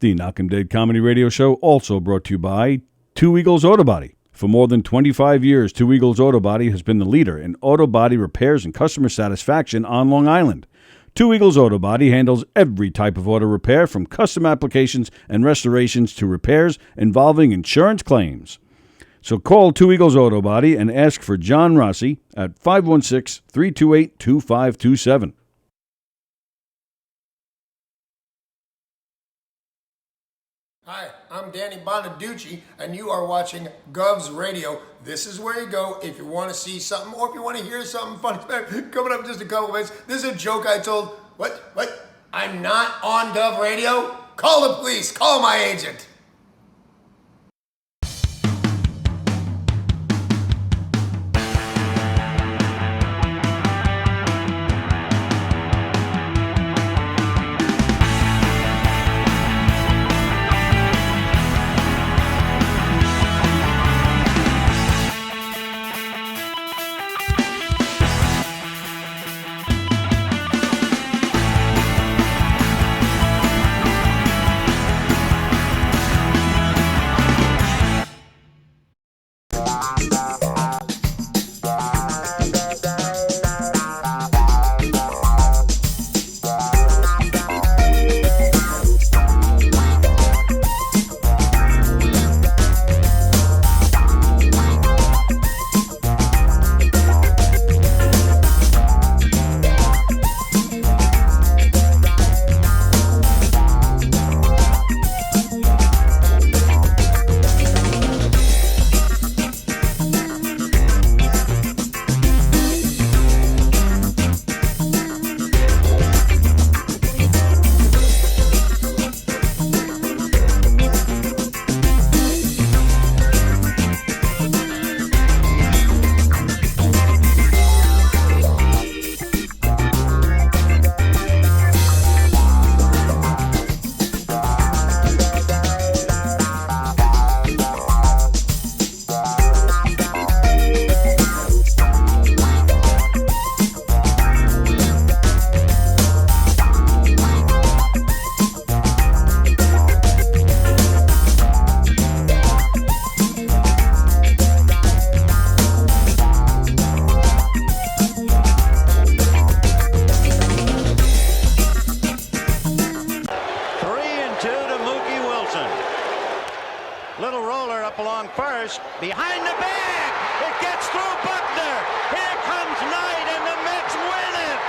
The Knock 'em Dead Comedy Radio Show also brought to you by Two Eagles Auto Body. For more than 25 years, Two Eagles Auto Body has been the leader in auto body repairs and customer satisfaction on Long Island. Two Eagles Auto Body handles every type of auto repair, from custom applications and restorations to repairs involving insurance claims. So call Two Eagles Auto Body and ask for John Rossi at 516-328-2527. Hi, I'm Danny Bonaducci, and you are watching Govs Radio. This is where you go if you want to see something or if you want to hear something funny. Coming up in just a couple minutes, this is a joke I told. What? I'm not on Gov Radio? Call the police. Call my agent. Behind the bag, it gets through Buckner. Here comes Knight, and the Mets win it.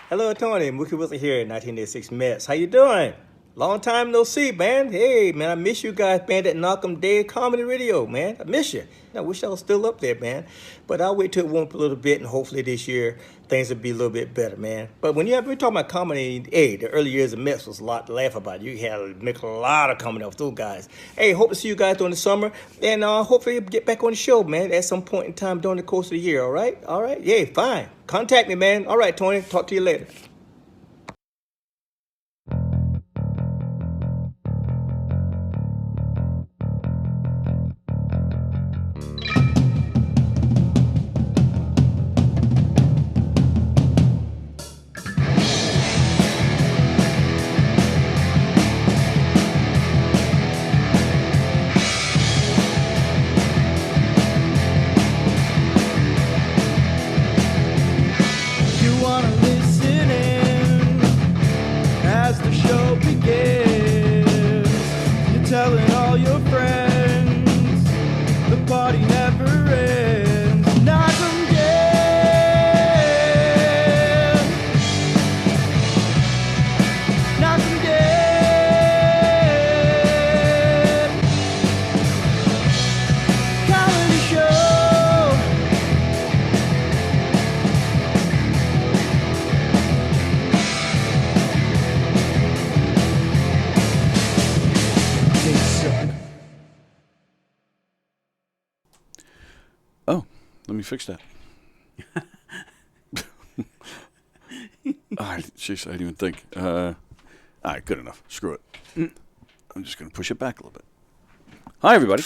Hello, Tony. Mookie Wilson here, 1986 Mets. How you doing? Long time no see, man. Hey, man, I miss you guys, man, that Knock 'em Dead Comedy Radio, man. I miss you. I wish I was still up there, man. But I'll wait till it warms up a little bit, and hopefully this year things will be a little bit better, man. But when we're talking about comedy, hey, the early years of Mets was a lot to laugh about. You had to make a lot of comedy off those guys. Hey, hope to see you guys during the summer, and hopefully get back on the show, man, at some point in time during the course of the year, all right? All right? Yeah, fine. Contact me, man. All right, Tony. Talk to you later. Let me fix that. Jeez, I didn't even think. All right, good enough. Screw it. I'm just going to push it back a little bit. Hi, everybody.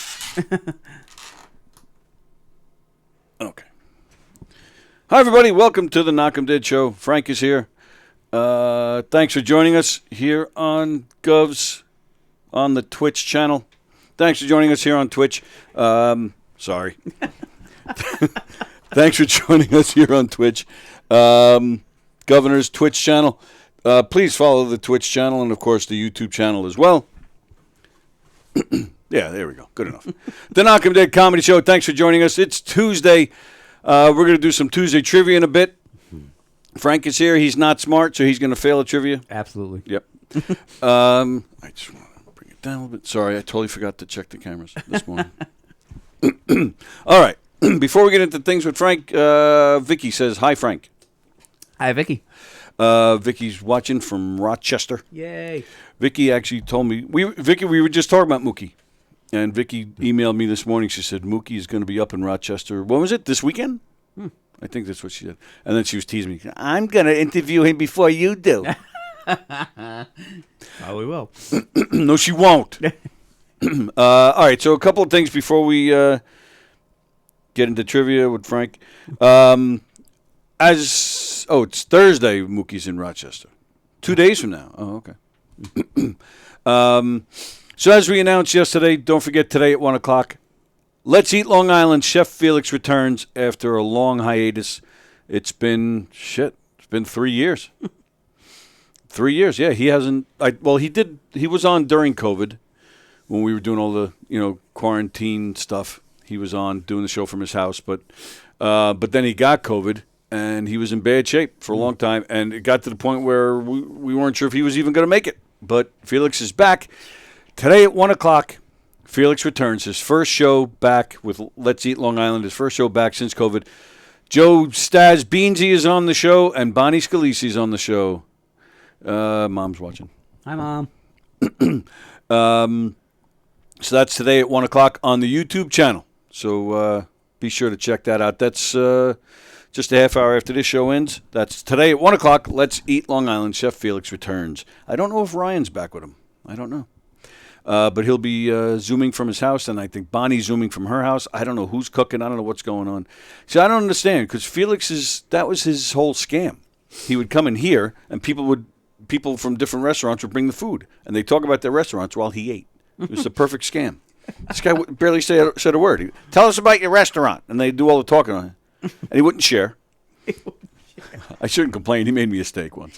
Okay. Hi, everybody. Welcome to the Knock 'em Dead Show. Frank is here. Thanks for joining us here on Govs on the Twitch channel. Thanks for joining us here on Twitch. Sorry. Thanks for joining us here on Twitch. Governor's Twitch channel. Please follow the Twitch channel and, of course, the YouTube channel as well. Yeah, there we go. Good enough. The Knock 'em Dead Comedy Show. Thanks for joining us. It's Tuesday. We're going to do some Tuesday trivia in a bit. Frank is here. He's not smart, so he's going to fail at trivia. Absolutely. Yep. I just want to bring it down a little bit. Sorry, I totally forgot to check the cameras this morning. All right. Before we get into things with Frank, Vicky says, hi, Frank. Hi, Vicky. Vicky's watching from Rochester. Yay. Vicky actually told me, Vicky, we were just talking about Mookie. And Vicky emailed me this morning. She said, Mookie is going to be up in Rochester. When was it? This weekend? I think that's what she said. And then she was teasing me. I'm going to interview him before you do. Oh, we will. No, she won't. All right, so a couple of things before we get into trivia with Frank. It's Thursday, Mookie's in Rochester. 2 days from now. Oh, okay. So as we announced yesterday, don't forget today at 1 o'clock, Let's Eat Long Island. Chef Felix returns after a long hiatus. It's been 3 years. 3 years, yeah. He hasn't. He was on during COVID when we were doing all the quarantine stuff. He was on doing the show from his house, but then he got COVID and he was in bad shape for a long time, and it got to the point where we weren't sure if he was even going to make it. But Felix is back today at 1 o'clock. Felix returns, his first show back with Let's Eat Long Island, his first show back since COVID. Joe Staz Beansy is on the show, and Bonnie Scalisi is on the show. Mom's watching. Hi, Mom. So that's today at 1 o'clock on the YouTube channel. So be sure to check that out. That's just a half hour after this show ends. That's today at 1 o'clock. Let's Eat Long Island. Chef Felix returns. I don't know if Ryan's back with him. I don't know. But he'll be Zooming from his house, and I think Bonnie's Zooming from her house. I don't know who's cooking. I don't know what's going on. See, I don't understand, because that was his whole scam. He would come in here, and people from different restaurants would bring the food, and they talk about their restaurants while he ate. It was the perfect scam. This guy barely said a word. Tell us about your restaurant, and they do all the talking on it. And he wouldn't share. I shouldn't complain. He made me a steak once.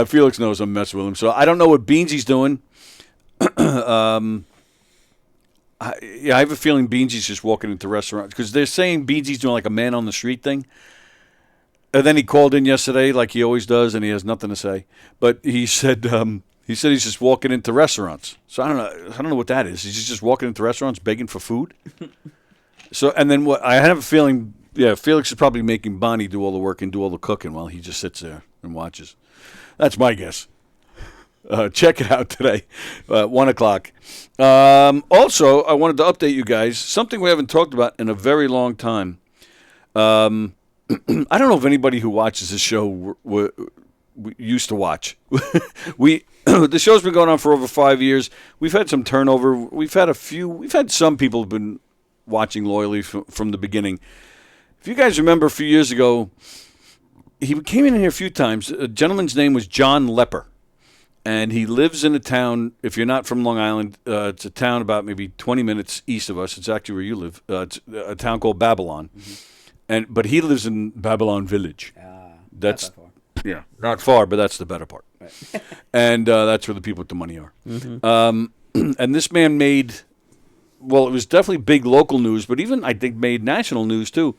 Felix knows I'm messing with him, so I don't know what Beansy's doing. I have a feeling Beansy's just walking into restaurants, because they're saying Beansy's doing like a man on the street thing. And then he called in yesterday, like he always does, and he has nothing to say. But he said he's just walking into restaurants. So I don't know what that is. He's just walking into restaurants begging for food. So, and then what? I have a feeling. Yeah, Felix is probably making Bonnie do all the work and do all the cooking while he just sits there and watches. That's my guess. Check it out today, 1 o'clock. Also, I wanted to update you guys, something we haven't talked about in a very long time. I don't know if anybody who watches this show we used to watch. The show's been going on for over 5 years. We've had some turnover. We've had some people who've been watching loyally from the beginning. If you guys remember a few years ago, he came in here a few times. A gentleman's name was John Lepper, and he lives in a town, if you're not from Long Island, it's a town about maybe 20 minutes east of us. It's actually where you live. It's a town called Babylon. Mm-hmm. But he lives in Babylon Village. That's not that far. Yeah, not far, but that's the better part. Right. And that's where the people with the money are. Mm-hmm. And this man made, it was definitely big local news, but even, I think, made national news, too.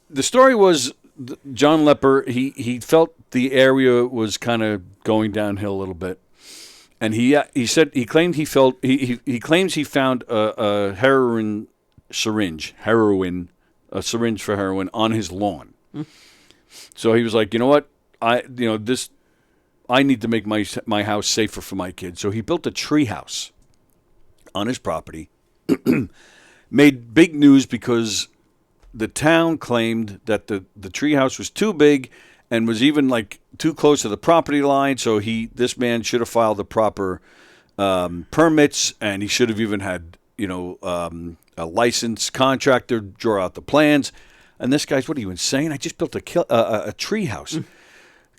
The story was John Lepper, he felt the area was kind of going downhill a little bit. And he claims he found a heroin syringe for heroin on his lawn. So he was like, you know what? I need to make my house safer for my kids. So he built a tree house on his property. Made big news because the town claimed that the treehouse was too big and was even like too close to the property line. So this man should have filed the proper permits, and he should have even had a licensed contractor draw out the plans. And this guy's, what are you, insane? I just built a tree house.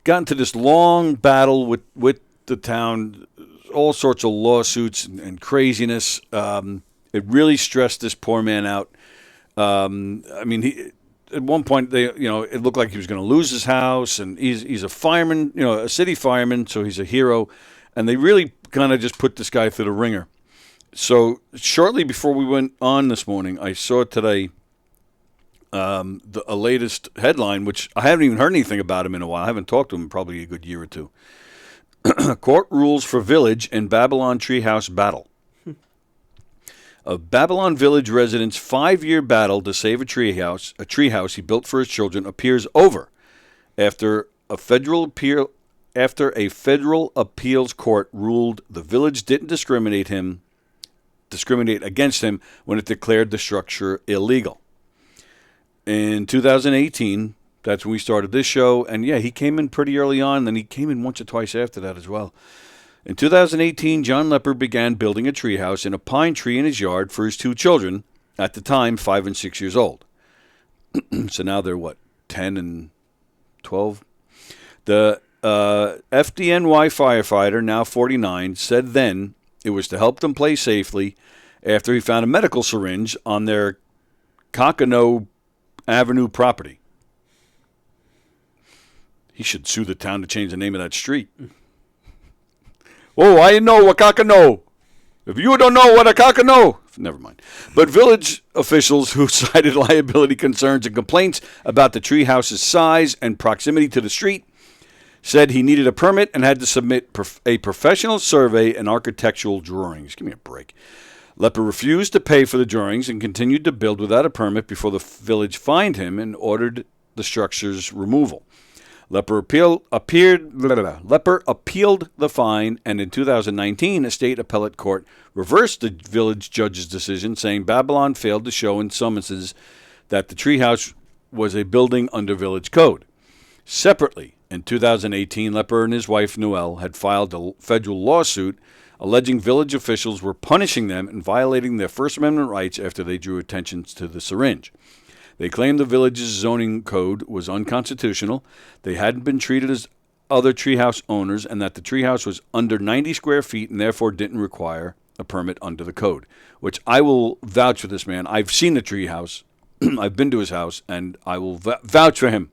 Got into this long battle with the town, all sorts of lawsuits and craziness. It really stressed this poor man out. At one point, it looked like he was going to lose his house, and he's a fireman, a city fireman, so he's a hero. And they really kind of just put this guy through the ringer. So shortly before we went on this morning, I saw today a latest headline, which I haven't even heard anything about him in a while. I haven't talked to him in probably a good year or two. Court rules for village in Babylon treehouse battle. A Babylon Village resident's 5-year battle to save a treehouse he built for his children, appears over after a federal appeals court ruled the village didn't discriminate against him when it declared the structure illegal. In 2018, that's when we started this show, and yeah, he came in pretty early on, and then he came in once or twice after that as well. In 2018, John Lepper began building a treehouse in a pine tree in his yard for his 2 children, at the time 5 and 6 years old. So now they're, 10 and 12? The FDNY firefighter, now 49, said then it was to help them play safely after he found a medical syringe on their Cockanoe Avenue property. He should sue the town to change the name of that street. Oh, I know a Cockanoe. If you don't know what a Cockanoe, never mind. But village officials who cited liability concerns and complaints about the treehouse's size and proximity to the street said he needed a permit and had to submit a professional survey and architectural drawings. Give me a break. Lepper refused to pay for the drawings and continued to build without a permit before the village fined him and ordered the structure's removal. Lepper appealed the fine, and in 2019, a state appellate court reversed the village judge's decision, saying Babylon failed to show in summonses that the treehouse was a building under village code. Separately, in 2018, Lepper and his wife, Noelle, had filed a federal lawsuit alleging village officials were punishing them and violating their First Amendment rights after they drew attention to the syringe. They claimed the village's zoning code was unconstitutional, they hadn't been treated as other treehouse owners, and that the treehouse was under 90 square feet and therefore didn't require a permit under the code, which I will vouch for this man. I've seen the treehouse. I've been to his house, and I will vouch for him.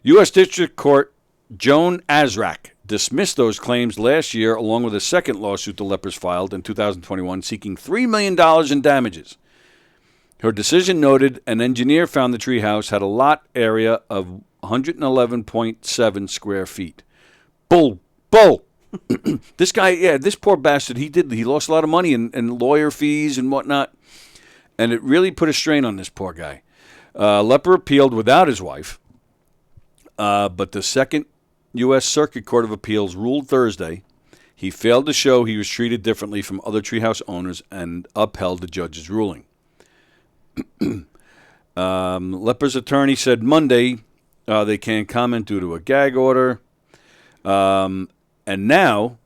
U.S. District Court Joan Azrak dismissed those claims last year, along with a second lawsuit the Leppers filed in 2021 seeking $3 million in damages. Her decision noted an engineer found the treehouse had a lot area of 111.7 square feet. Bull. This guy, this poor bastard, he lost a lot of money in lawyer fees and whatnot, and it really put a strain on this poor guy. Lepper appealed without his wife, but the Second U.S. Circuit Court of Appeals ruled Thursday he failed to show he was treated differently from other treehouse owners and upheld the judge's ruling. Lepper's attorney said Monday they can't comment due to a gag order. And now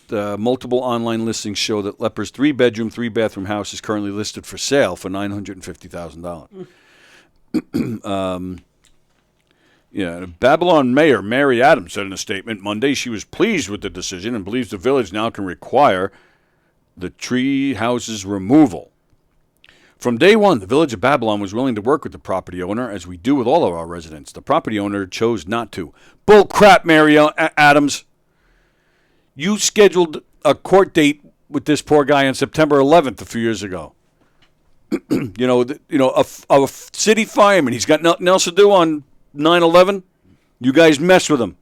multiple online listings show that Lepper's 3-bedroom, 3-bathroom house is currently listed for sale for $950,000. Babylon Mayor Mary Adams said in a statement Monday she was pleased with the decision and believes the village now can require the tree house's removal. From day one, the village of Babylon was willing to work with the property owner, as we do with all of our residents. The property owner chose not to. Bull crap, Mary Adams. You scheduled a court date with this poor guy on September 11th a few years ago. A city fireman. He's got nothing else to do on 9/11. You guys mess with him.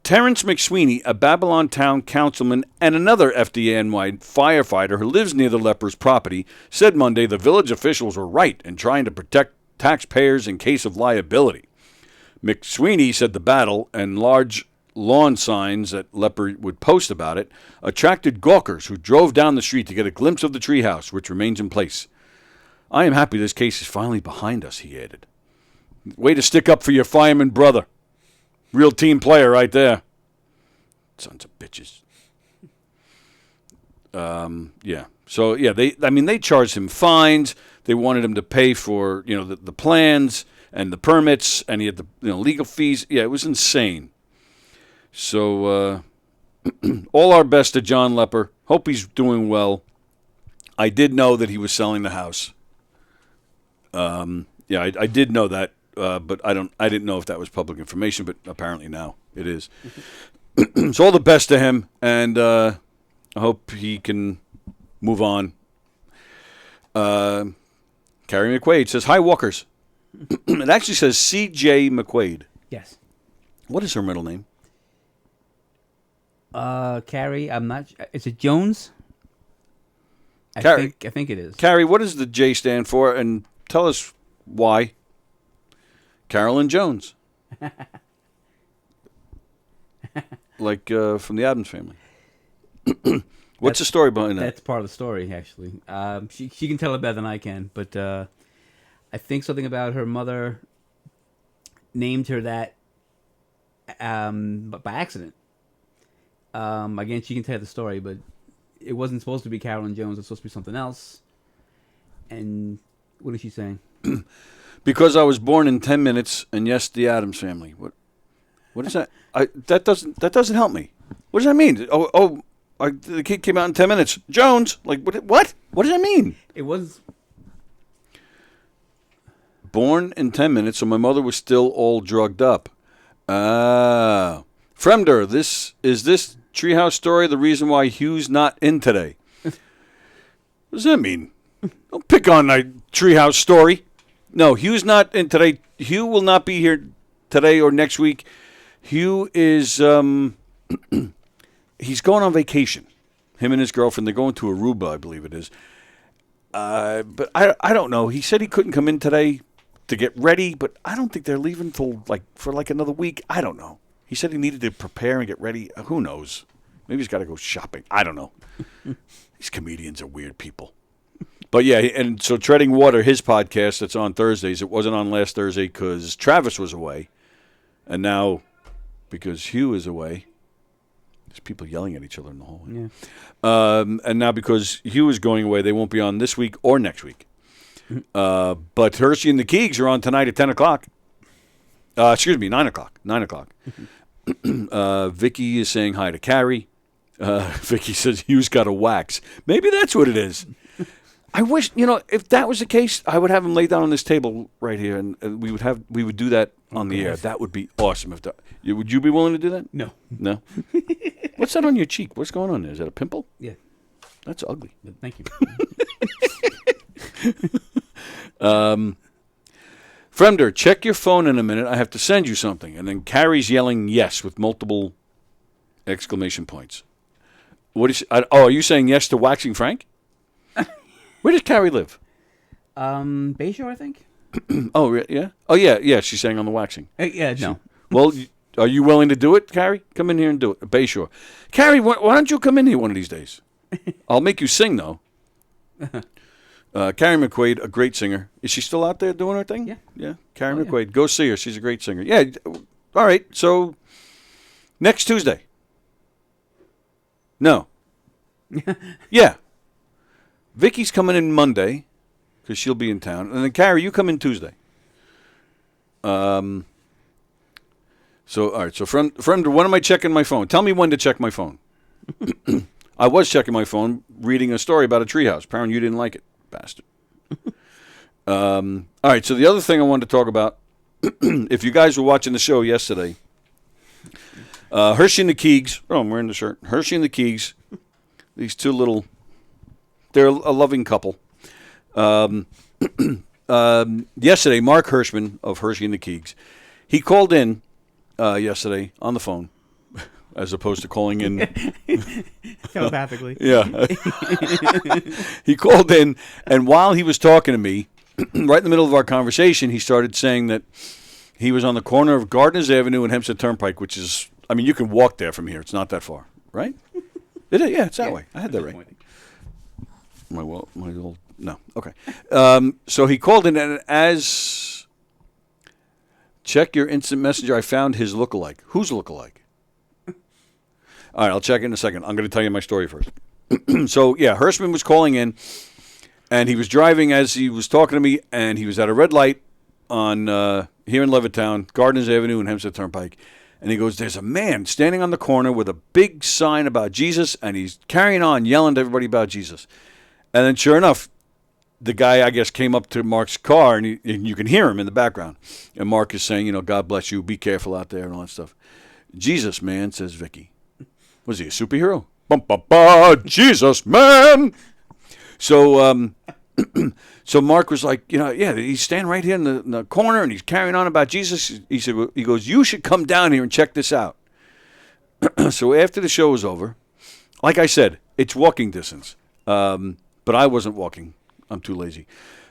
Terrence McSweeney, a Babylon town councilman and another FDNY firefighter who lives near the Lepper's property, said Monday the village officials were right in trying to protect taxpayers in case of liability. McSweeney said the battle and large lawn signs that Lepper would post about it attracted gawkers who drove down the street to get a glimpse of the treehouse, which remains in place. I am happy this case is finally behind us, he added. Way to stick up for your fireman brother. Real team player right there. Sons of bitches. Yeah. So yeah, they charged him fines. They wanted him to pay for the plans and the permits, and he had the legal fees. Yeah, it was insane. So all our best to John Lepper. Hope he's doing well. I did know that he was selling the house. Yeah, I did know that, but I didn't know if that was public information. But apparently now it is. So all the best to him, and I hope he can move on. Carrie McQuaid says, "Hi, Walkers." It actually says C.J. McQuaid. Yes. What is her middle name? Carrie, I'm not. Is it Jones? Carrie. I think it is. Carrie, what does the J stand for? And tell us why. Carolyn Jones. Like from the Addams Family. What's the story behind that? That's part of the story, actually. She can tell it better than I can, but I think something about her mother named her that by accident. Again, she can tell the story, but it wasn't supposed to be Carolyn Jones. It's supposed to be something else. And what is she saying? Because I was born in 10 minutes, and yes, the Addams Family. What is that? That doesn't help me. What does that mean? The kid came out in 10 minutes. Jones, like what? What does that mean? It was born in 10 minutes, so my mother was still all drugged up. Fremder, is this treehouse story the reason why Hugh's not in today? What does that mean? Don't pick on my treehouse story. No, Hugh's not in today. Hugh will not be here today or next week. Hugh is he's going on vacation. Him and his girlfriend, they're going to Aruba, I believe it is. But I don't know. He said he couldn't come in today to get ready, but I don't think they're leaving for another week. I don't know. He said he needed to prepare and get ready. Who knows? Maybe he's got to go shopping. I don't know. These comedians are weird people. But yeah, and so Treading Water, his podcast that's on Thursdays, it wasn't on last Thursday because Travis was away. And now, because Hugh is away, there's people yelling at each other in the hallway. Yeah. And now because Hugh is going away, they won't be on this week or next week. But Hershey and the Keegs are on tonight at 10 o'clock. 9 o'clock. 9 o'clock. Vicky is saying hi to Carrie. Vicky says Hugh's got a wax. Maybe that's what it is. I wish, if that was the case, I would have him lay down on this table right here, and we would do that on the air. That would be awesome. Would you be willing to do that? No. No? What's that on your cheek? What's going on there? Is that a pimple? Yeah. That's ugly. Thank you. Fremder, check your phone in a minute. I have to send you something. And then Carrie's yelling yes with multiple exclamation points. Are you saying yes to waxing Frank? Where does Carrie live? Bayshore, I think. Oh, yeah? Oh, yeah. She's saying on the waxing. Yeah, no. Well, are you willing to do it, Carrie? Come in here and do it. Bayshore. Carrie, why don't you come in here one of these days? I'll make you sing, though. Carrie McQuaid, a great singer. Is she still out there doing her thing? Yeah. Yeah. Carrie McQuaid. Yeah. Go see her. She's a great singer. Yeah. All right. So, next Tuesday. No. Yeah. Vicky's coming in Monday because she'll be in town. And then, Carrie, you come in Tuesday. So, all right. So, from when am I checking my phone? Tell me when to check my phone. I was checking my phone, reading a story about a treehouse. Apparently, you didn't like it, bastard. All right. So, the other thing I wanted to talk about, if you guys were watching the show yesterday, Hershey and the Keegs. Oh, I'm wearing the shirt. Hershey and the Keegs. These two little... They're a loving couple. Yesterday, Mark Hirschman of Hershey and the Keegs, he called in yesterday on the phone, as opposed to calling in telepathically. Yeah. He called in, and while he was talking to me, right in the middle of our conversation, he started saying that he was on the corner of Gardner's Avenue and Hempstead Turnpike, which is, you can walk there from here. It's not that far, right? Yeah, it's that way. I had that right. No. Okay. So he called in, and as check your instant messenger, I found his lookalike. Whose lookalike? All right, I'll check in a second. I'm going to tell you my story first. So, yeah, Hirschman was calling in, and he was driving as he was talking to me, and he was at a red light on here in Levittown, Gardens Avenue and Hempstead Turnpike. And he goes, there's a man standing on the corner with a big sign about Jesus, and he's carrying on, yelling to everybody about Jesus. And then sure enough, the guy, I guess, came up to Mark's car, and you can hear him in the background. And Mark is saying, God bless you, be careful out there and all that stuff. Jesus, man, says Vicky. Was he a superhero? Jesus, man! So so Mark was like, yeah, he's standing right here in the corner, and he's carrying on about Jesus. He said, he goes, you should come down here and check this out. So after the show was over, like I said, it's walking distance. But I wasn't walking. I'm too lazy.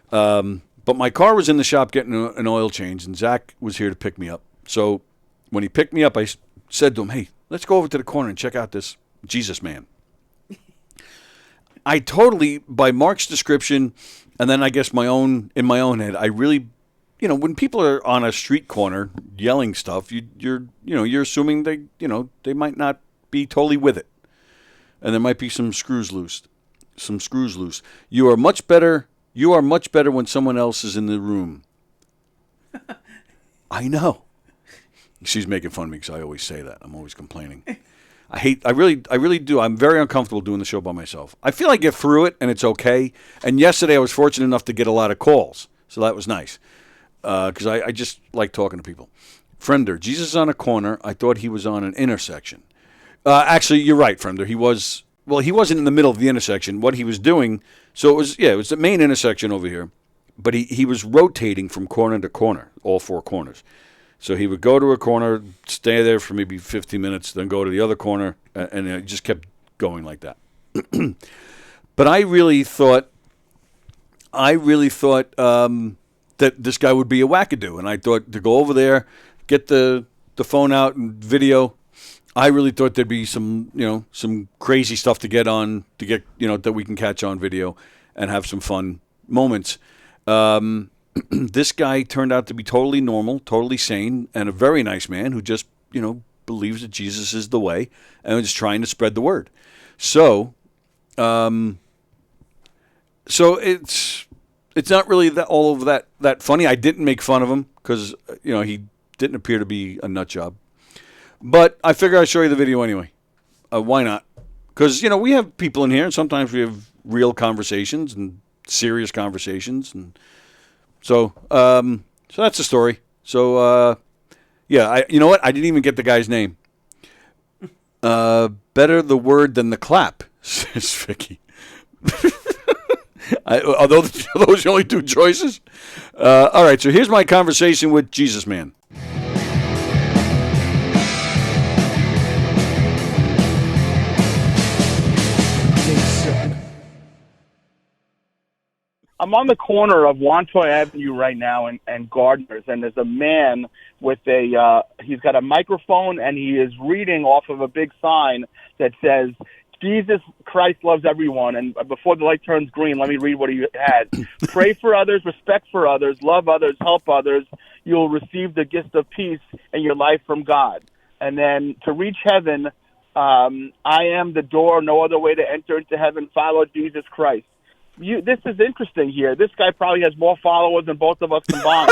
But my car was in the shop getting an oil change, and Zach was here to pick me up. So when he picked me up, I said to him, hey, let's go over to the corner and check out this Jesus man. I totally, by Mark's description, and then I guess in my own head, I really, when people are on a street corner yelling stuff, you're assuming they might not be totally with it, and there might be some screws loose. You are much better when someone else is in the room. I know. She's making fun of me because I always say that. I'm always complaining. I really do. I'm very uncomfortable doing the show by myself. I feel I get through it, and it's okay. And yesterday I was fortunate enough to get a lot of calls, so that was nice. Because I just like talking to people. Friender, Jesus is on a corner. I thought he was on an intersection. Actually, you're right, Friender. He wasn't in the middle of the intersection. What he was doing, it was the main intersection over here, but he was rotating from corner to corner, all four corners. So he would go to a corner, stay there for maybe 15 minutes, then go to the other corner, and it just kept going like that. But I really thought that this guy would be a wackadoo, and I thought to go over there, get the phone out and video. I really thought there'd be some crazy stuff to get that we can catch on video and have some fun moments. This guy turned out to be totally normal, totally sane, and a very nice man who just, believes that Jesus is the way and is trying to spread the word. So it's not really all of that funny. I didn't make fun of him because, he didn't appear to be a nut job. But I figure I'd show you the video anyway. Why not? Because, we have people in here, and sometimes we have real conversations and serious conversations, and so that's the story. So, you know what? I didn't even get the guy's name. Better the word than the clap, says Vicky. Are those the only two choices? All right, so here's my conversation with Jesus Man. I'm on the corner of Wantoy Avenue right now and Gardner's, and there's a man with he's got a microphone, and he is reading off of a big sign that says, Jesus Christ loves everyone. And before the light turns green, let me read what he had. Pray for others, respect for others, love others, help others. You will receive the gift of peace in your life from God. And then to reach heaven, I am the door, no other way to enter into heaven. Follow Jesus Christ. This is interesting here. This guy probably has more followers than both of us combined.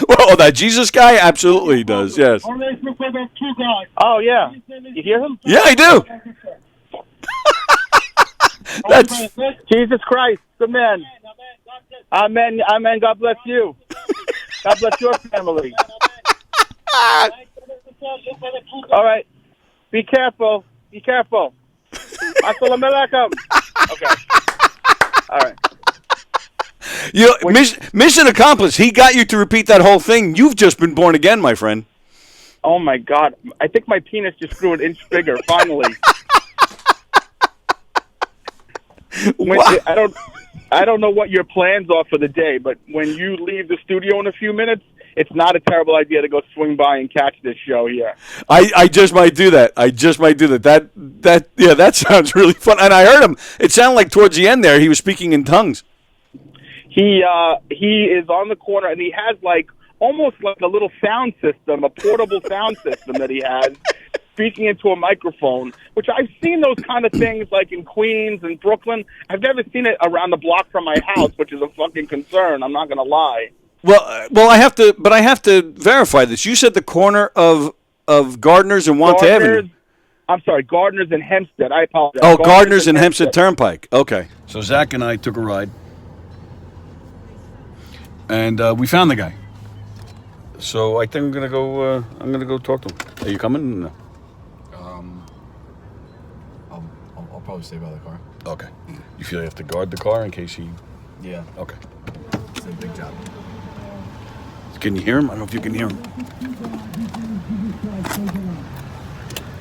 Well, that Jesus guy absolutely does, yes. Oh, yeah. You hear him? Yeah, I do. That's Jesus Christ, the man. Amen. Amen. God bless you. God bless your family. All right. Be careful. Be careful. Assalamu alaikum. Okay. All right. Mission accomplished. He got you to repeat that whole thing. You've just been born again, my friend. Oh, my God. I think my penis just grew an inch bigger, finally. I don't know what your plans are for the day, but when you leave the studio in a few minutes, it's not a terrible idea to go swing by and catch this show here. I just might do that. That sounds really fun. And I heard him. It sounded like towards the end there he was speaking in tongues. He is on the corner, and he has almost like a little sound system, a portable sound system that he has, speaking into a microphone, which I've seen those kind of things like in Queens and Brooklyn. I've never seen it around the block from my house, which is a fucking concern. I'm not going to lie. Well, I have to verify this. You said the corner of Gardner's and Wanta Avenue. I'm sorry, Gardner's and Hempstead. I apologize. Oh, Gardner's and Hempstead Turnpike. Okay. So Zach and I took a ride, and we found the guy. So I think I'm gonna go talk to him. Are you coming? No. I'll probably stay by the car. Okay. You feel you have to guard the car in case he? Yeah. Okay. It's a big job. Can you hear him? I don't know if you can hear him.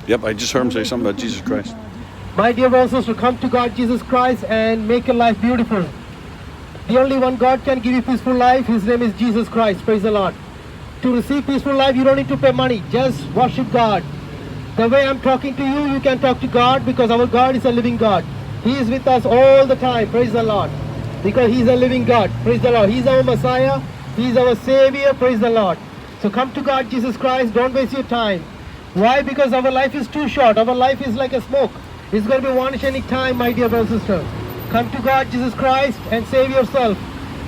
Yep, I just heard him say something about Jesus Christ. My dear brothers and sisters, come to God, Jesus Christ, and make your life beautiful. The only one God can give you peaceful life, His name is Jesus Christ. Praise the Lord. To receive peaceful life, you don't need to pay money. Just worship God. The way I'm talking to you, you can talk to God because our God is a living God. He is with us all the time. Praise the Lord. Because He's a living God. Praise the Lord. He's our Messiah. He's our Savior. Praise the Lord. So come to God, Jesus Christ. Don't waste your time. Why? Because our life is too short. Our life is like a smoke. It's going to be vanished any time, my dear brother and sister. Come to God, Jesus Christ, and save yourself.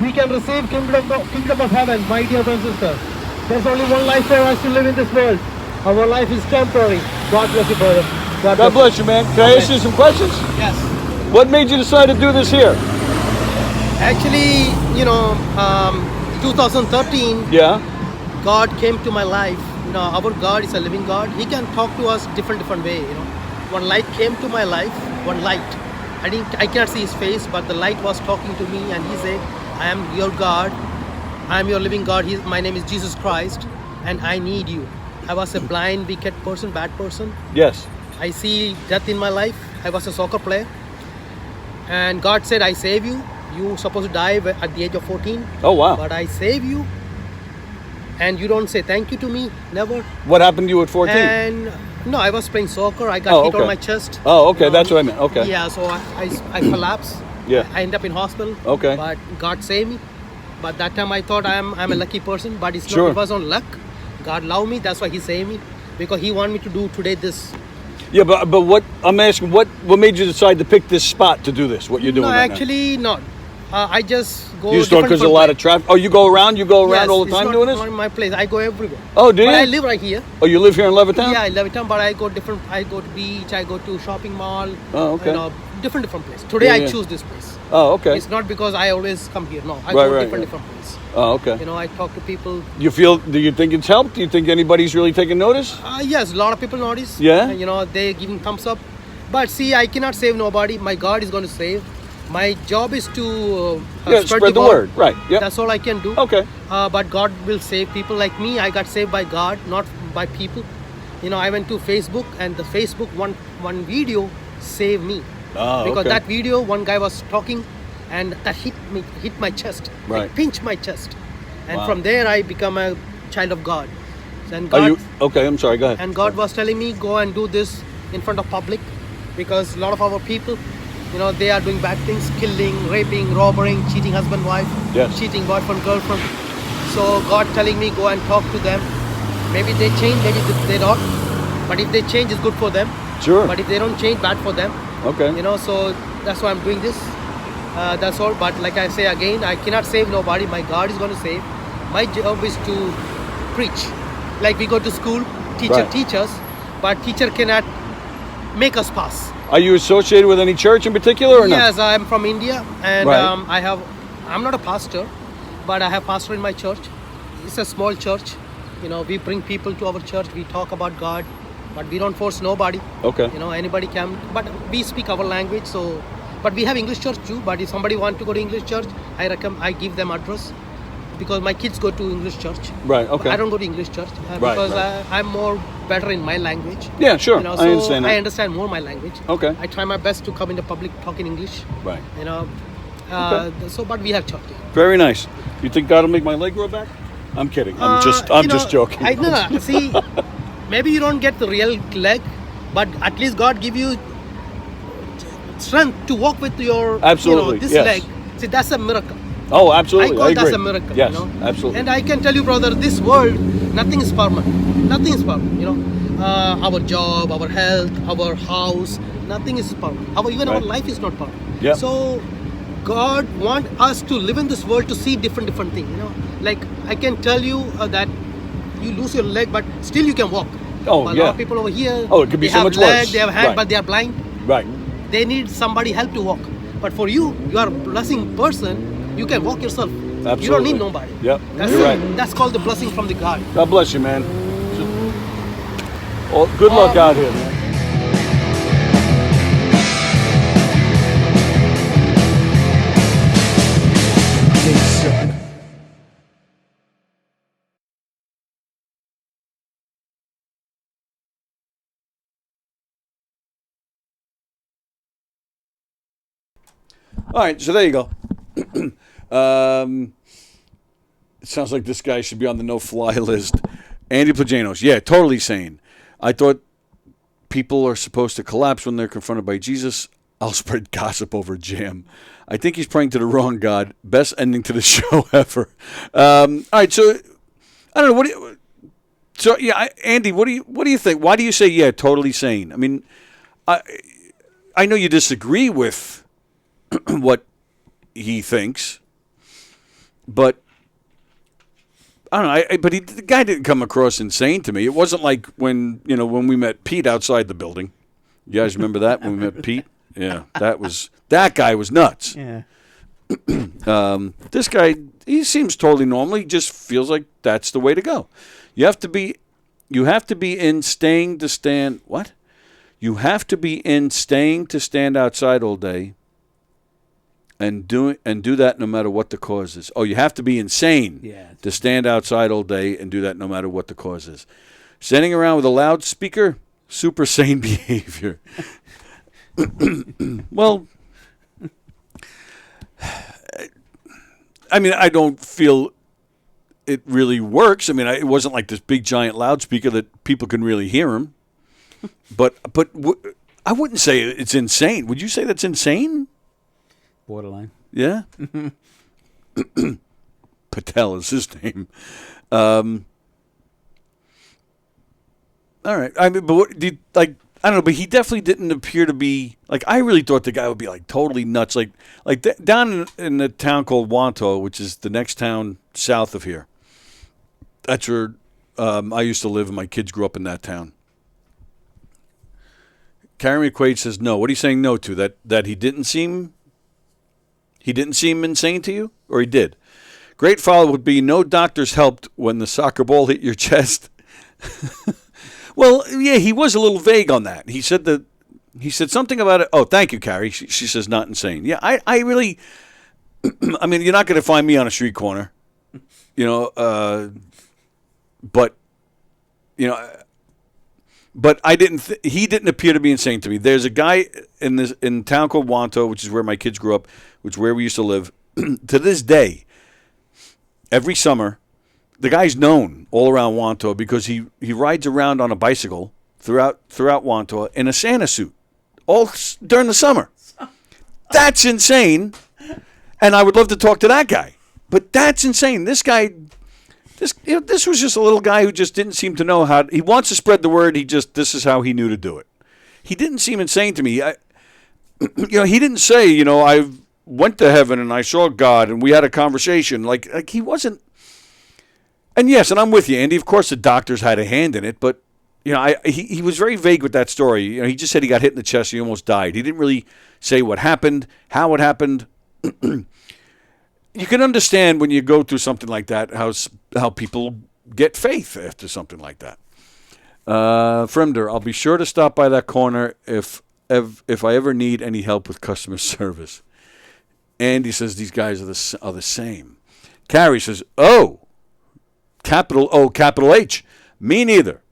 We can receive kingdom of heaven, my dear brother and sister. There's only one life for us to live in this world. Our life is temporary. God bless you, brother. God bless you, man. Can I ask you some questions? Yes. What made you decide to do this here? Actually, 2013, Yeah. God came to my life. Our God is a living God. He can talk to us different way. One light came to my life. One light. I cannot see his face, but the light was talking to me, and he said, "I am your God. I am your living God. My name is Jesus Christ, and I need you." I was a blind, wicked person, bad person. Yes. I see death in my life. I was a soccer player, and God said, "I save you. You supposed to die at the age of 14. Oh wow. But I save you." And you don't say thank you to me, never. What happened to you at 14? And no, I was playing soccer. I got hit on my chest. Oh, okay, that's what I meant. Okay. Yeah, so I collapsed. Yeah. I ended up in hospital. Okay. But God saved me. But that time I thought I'm a lucky person, but it's Sure. not. It was on luck. God loved me. That's why He saved me, because He wanted me to do today this. Yeah, but what I'm asking, what made you decide to pick this spot to do this? What you're doing? No, right now? actually not. I just go. You just don't because a lot of traffic. Oh, you go around all the time doing this? Yes, it's not my place. I go everywhere. Oh, do you? But I live right here. Oh, you live here in Levittown? Yeah, I Levittown, but I go different. I go to beach. I go to shopping mall. Oh, okay. Different places. Today Yeah, I yeah. choose this place. Oh, okay. It's not because I always come here. No, I Right, go right, different yeah. places. Oh, okay. I talk to people. Do you think it's helped? Do you think anybody's really taking notice? Yes, a lot of people notice. Yeah? They're giving thumbs up. But see, I cannot save nobody. My God is going to save. My job is to spread the word. Right. Yeah. That's all I can do. Okay. But God will save people like me. I got saved by God, not by people. I went to Facebook, and the Facebook one video saved me. Oh, Because okay. that video, one guy was talking, and that hit my chest. Right. It pinched my chest. And Wow. from there, I become a child of God. And Are God, you okay? I'm sorry. Go ahead. and God was telling me, go and do this in front of public, because a lot of our people, they are doing bad things, killing, raping, robbing, cheating husband, wife, Yes. cheating boyfriend, girlfriend. So God telling me, go and talk to them. Maybe they change, maybe they don't. But if they change, it's good for them. Sure. But if they don't change, bad for them. Okay. So that's why I'm doing this. That's all. But like I say again, I cannot save nobody. My God is going to save. My job is to preach. Like we go to school, teacher Right. teach us, but teacher cannot make us pass. Are you associated with any church in particular or Yes, I'm from India, and Right. I'm not a pastor, but I have pastor in my church. It's a small church. We bring people to our church. We talk about God, but we don't force nobody. Okay. Anybody can. But we speak our language. So, but we have English church too. But if somebody want to go to English church, I give them address, because my kids go to English church. Right. Okay. I don't go to English church because I'm more better in my language. Yeah, sure. So I understand that. I understand more my language. Okay. I try my best to come in the public talk in English. Right. Okay. So, but we have church. Very nice. You think God will make my leg grow back? I'm kidding. I'm just joking. No. See, maybe you don't get the real leg, but at least God give you strength to walk with your Absolutely, this yes. leg. See, that's a miracle. Oh, absolutely. I call I agree. that's a miracle. Yes, absolutely. And I can tell you, brother, this world, nothing is permanent. Nothing is permanent. our job, our health, our house. Nothing is permanent. Even our life is not permanent. Yep. So God wants us to live in this world to see different things. Like I can tell you that you lose your leg, but still you can walk. Oh, A yeah. lot of people over here, Oh, it could be they so have much leg, worse. they have hand, Right. but they are blind. Right. They need somebody help to walk. But for you are a blessing person, you can walk yourself. Absolutely. You don't need nobody. Yep. That's You're it. right. That's called the blessing from the God. God bless you, man. Well, good luck out here, man. All right, so there you go. It sounds like this guy should be on the no-fly list. Andy Plajanos, yeah, totally sane. I thought people are supposed to collapse when they're confronted by Jesus. I'll spread gossip over jam. I think he's praying to the wrong God. Best ending to the show ever. All right, so I don't know. What do you? So yeah, Andy, what do you think? Why do you say yeah, totally sane? I mean, I know you disagree with what he thinks, but I don't know. But the guy didn't come across insane to me. It wasn't like when we met Pete outside the building. You guys remember that when we met Pete? Yeah, that guy was nuts. Yeah. This guy, he seems totally normal. He just feels like that's the way to go. You have to be in staying to stand. What? You have to be in staying to stand outside all day. And do that no matter what the cause is. Oh, you have to be insane to stand outside all day and do that no matter what the cause is. Standing around with a loudspeaker, super sane behavior. Well, I mean, I don't feel it really works. I mean, it wasn't like this big giant loudspeaker that people can really hear him. But I wouldn't say it's insane. Would you say that's insane? Borderline. Yeah? Patel is his name. All right. I mean, but I don't know, but he definitely didn't appear to be, like, I really thought the guy would be, like, totally nuts. Like down in a town called Wanto, which is the next town south of here. That's where I used to live, and my kids grew up in that town. Karen McQuaid says no. What are you saying no to? That he didn't seem insane to you? Or he did? Great follow would be no doctors helped when the soccer ball hit your chest. Well, yeah, he was a little vague on that. He said something about it. Oh, thank you, Carrie. She says not insane. Yeah, I really, I mean, you're not going to find me on a street corner, but, but I didn't. He didn't appear to be insane to me. There's a guy in a town called Wanto, which is where my kids grew up, which is where we used to live. To this day, every summer, the guy's known all around Wanto because he rides around on a bicycle throughout Wanto in a Santa suit, all during the summer. That's insane, and I would love to talk to that guy. But that's insane. This guy. This was just a little guy who just didn't seem to know how. He wants to spread the word. This is how he knew to do it. He didn't seem insane to me. He didn't say, I went to heaven and I saw God and we had a conversation. Like he wasn't. And yes, and I'm with you, Andy. Of course, the doctors had a hand in it, but he was very vague with that story. He just said he got hit in the chest. He almost died. He didn't really say what happened, how it happened. You can understand when you go through something like that how people get faith after something like that. Fremder, I'll be sure to stop by that corner if I ever need any help with customer service. Andy says these guys are the same. Carrie says, capital O, capital H. Me neither.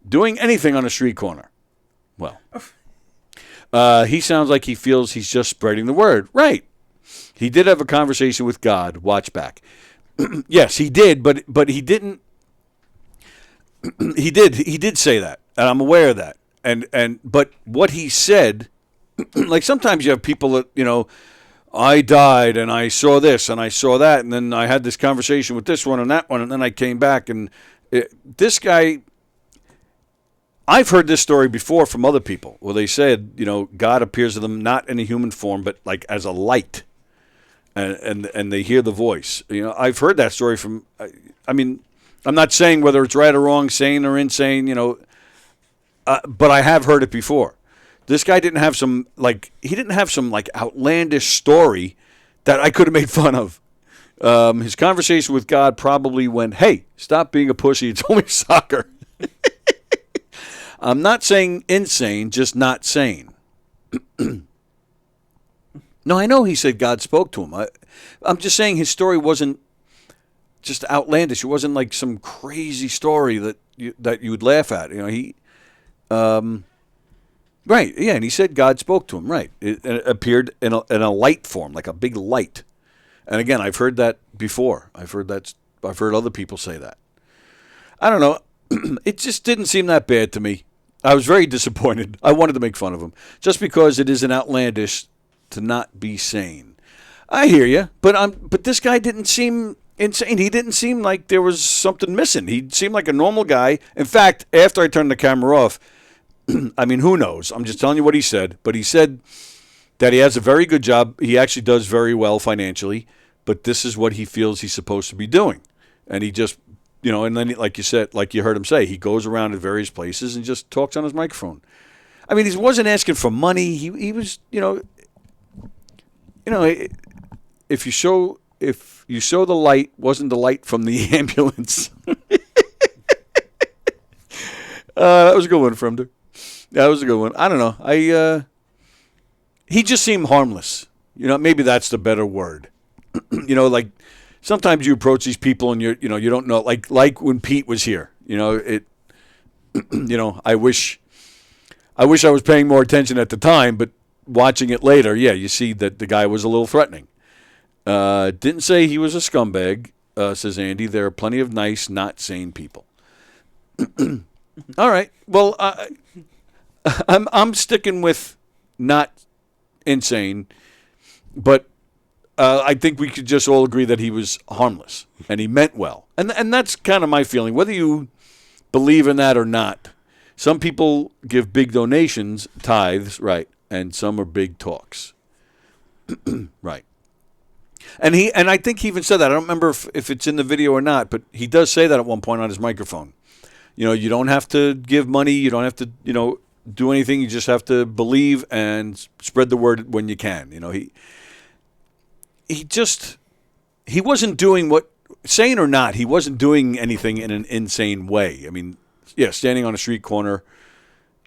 Doing anything on a street corner. Well, he sounds like he feels he's just spreading the word. Right. He did have a conversation with God. Watch back. Yes, he did, but he didn't. He did say that, and I'm aware of that. But what he said, like sometimes you have people that I died and I saw this and I saw that, and then I had this conversation with this one and that one, and then I came back and this guy. I've heard this story before from other people where they said, God appears to them not in a human form, but like as a light, and they hear the voice. I've heard that story from. I mean, I'm not saying whether it's right or wrong, sane or insane, but I have heard it before. This guy didn't have some outlandish story that I could have made fun of. His conversation with God probably went, "Hey, stop being a pussy. It's only soccer." I'm not saying insane, just not sane. No, I know he said God spoke to him. I'm just saying his story wasn't just outlandish. It wasn't like some crazy story that you would laugh at. Right, yeah, and he said God spoke to him, right. It appeared in a light form, like a big light. And again, I've heard that before. I've heard other people say that. I don't know. It just didn't seem that bad to me. I was very disappointed. I wanted to make fun of him just because it isn't outlandish to not be sane. I hear you, but this guy didn't seem insane. He didn't seem like there was something missing. He seemed like a normal guy. In fact, after I turned the camera off, I mean, who knows? I'm just telling you what he said. But he said that he has a very good job. He actually does very well financially, but this is what he feels he's supposed to be doing. And he just, and then, like you said, like you heard him say, he goes around at various places and just talks on his microphone. I mean, he wasn't asking for money. He was, if you show the light, wasn't the light from the ambulance. That was a good one, Fremder. That was a good one. I don't know. He just seemed harmless. Maybe that's the better word. Like sometimes you approach these people and you don't know. Like when Pete was here. I wish I was paying more attention at the time, but watching it later, yeah, you see that the guy was a little threatening. Didn't say he was a scumbag, says Andy. There are plenty of nice, not sane people. All right. Well, I'm sticking with not insane, but I think we could just all agree that he was harmless and he meant well, and that's kind of my feeling. Whether you believe in that or not, some people give big donations, tithes, right, and some are big talks, right. And I think he even said that. I don't remember if it's in the video or not, but he does say that at one point on his microphone. You don't have to give money. You don't have to, do anything. You just have to believe and spread the word when you can. He wasn't doing what, sane or not, he wasn't doing anything in an insane way. I mean, yeah, standing on a street corner,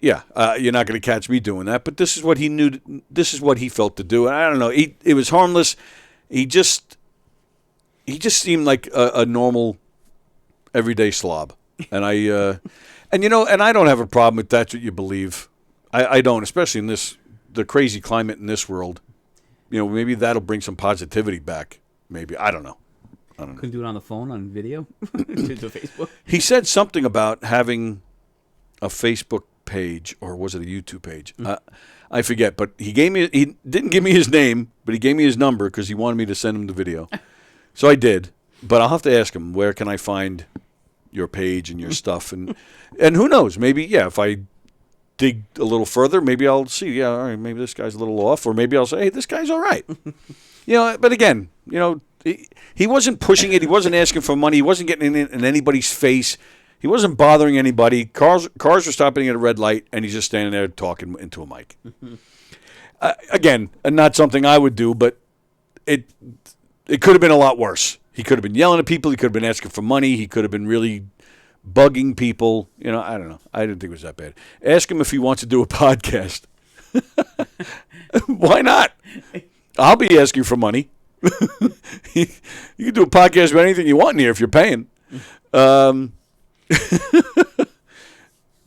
yeah, you're not going to catch me doing that. But this is what he knew. This is what he felt to do. And I don't know. It was harmless. He just seemed like a normal, everyday slob. And I don't have a problem if that's what you believe. I don't, especially in the crazy climate in this world. Maybe that'll bring some positivity back. Maybe. I don't know. Couldn't do it on the phone, on video, to Facebook. He said something about having a Facebook page, or was it a YouTube page? I forget, but he didn't give me his name, but he gave me his number because he wanted me to send him the video. So I did, but I'll have to ask him, where can I find your page and your stuff? And who knows, maybe, yeah, if I dig a little further, maybe I'll see, yeah, all right, maybe this guy's a little off, or maybe I'll say, hey, this guy's all right. But again, he wasn't pushing it. He wasn't asking for money. He wasn't getting in anybody's face. He wasn't bothering anybody. Cars were stopping at a red light, and he's just standing there talking into a mic. Again, not something I would do, but it could have been a lot worse. He could have been yelling at people. He could have been asking for money. He could have been really bugging people. I don't know. I didn't think it was that bad. Ask him if he wants to do a podcast. Why not? I'll be asking for money. You can do a podcast about anything you want in here if you're paying. I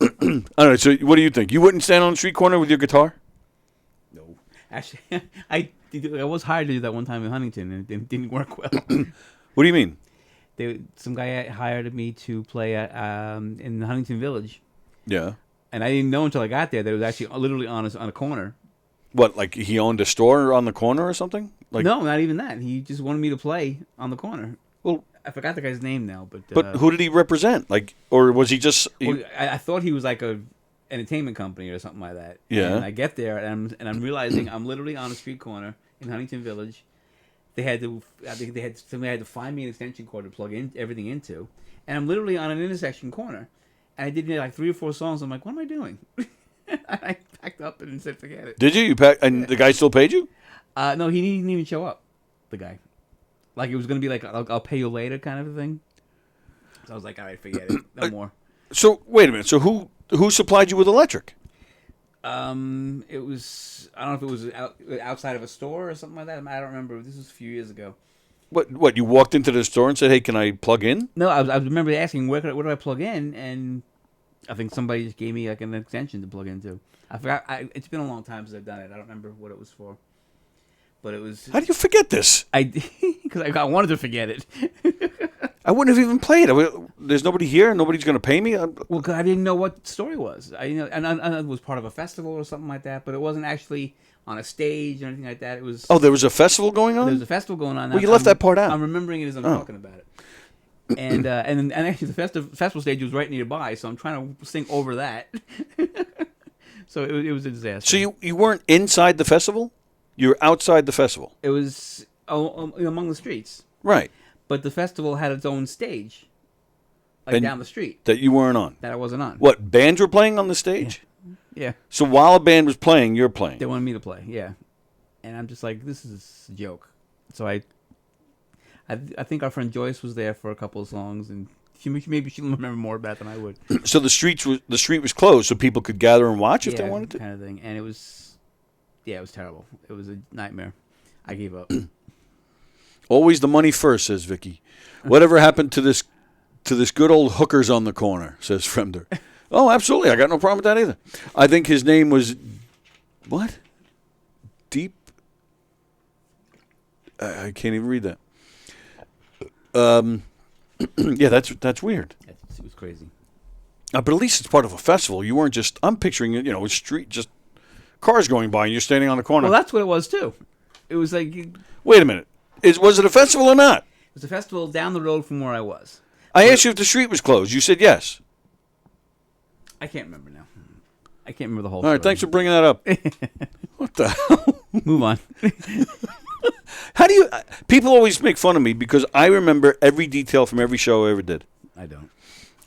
don't know. So, what do you think? You wouldn't stand on the street corner with your guitar? No. Actually, I was hired to do that one time in Huntington, and it didn't work well. What do you mean? Some guy hired me to play at in the Huntington Village. Yeah. And I didn't know until I got there that it was actually literally on a corner. What, like he owned a store on the corner or something? Like, no, not even that. He just wanted me to play on the corner. Well, I forgot the guy's name now, but who did he represent? Like, or was he just? I thought he was like entertainment company or something like that. Yeah. And I get there and I'm realizing I'm literally on a street corner in Huntington Village. I think somebody had to find me an extension cord to plug in everything into, and I'm literally on an intersection corner. And I did like 3 or 4 songs. I'm like, what am I doing? I packed up and said, forget it. Did you? You pack, and the guy still paid you? No, he didn't even show up. The guy, like it was gonna be like I'll pay you later kind of a thing. So I was like, all right, forget it, no more. So wait a minute. So who supplied you with electric? It was I don't know if it was outside of a store or something like that. I don't remember. This was a few years ago. What? You walked into the store and said, "Hey, can I plug in?" No, I remember asking where do I plug in, and I think somebody just gave me like an extension to plug into. I forgot. It's been a long time since I've done it. I don't remember what it was for. But it was. How do you forget this? Because I wanted to forget it. I wouldn't have even played. There's nobody here. Nobody's going to pay me. Well, 'cause I didn't know what the story was. And it was part of a festival or something like that. But it wasn't actually on a stage or anything like that. It was. Oh, there was a festival going on. There was a festival going on. Well, you left that part out. I'm remembering it as I'm talking about it. And actually the festival stage was right nearby, so I'm trying to sing over that. So it was a disaster. So you weren't inside the festival? You were outside the festival. It was among the streets. Right. But the festival had its own stage, like And down the street, that you weren't on. that I wasn't on. What, bands were playing on the stage? Yeah. So while a band was playing, you're playing. They wanted me to play, yeah. And I'm just like, this is a joke. So I think our friend Joyce was there for a couple of songs, and maybe she'll remember more about than I would. So the street was closed, so people could gather and watch if they wanted to. kind of thing. And it was terrible. It was a nightmare. I gave up. Always the money first, says Vicky. Whatever happened to this good old hookers on the corner, says Fremder. Oh, absolutely. I got no problem with that either. I think his name was what? Deep. I can't even read that. Yeah, that's weird. It was crazy. But at least it's part of a festival. You weren't just. I'm picturing it. A street, just cars going by, and you're standing on the corner. Well, that's what it was too. It was like it Wait a minute. Was it a festival or not? was a festival down the road from where I was. I asked you if the street was closed. You said yes. I can't remember now. I can't remember the whole. All right, story. thanks for bringing that up. What the hell? Move on. How do you? People always make fun of me because I remember every detail from every show I ever did. I don't.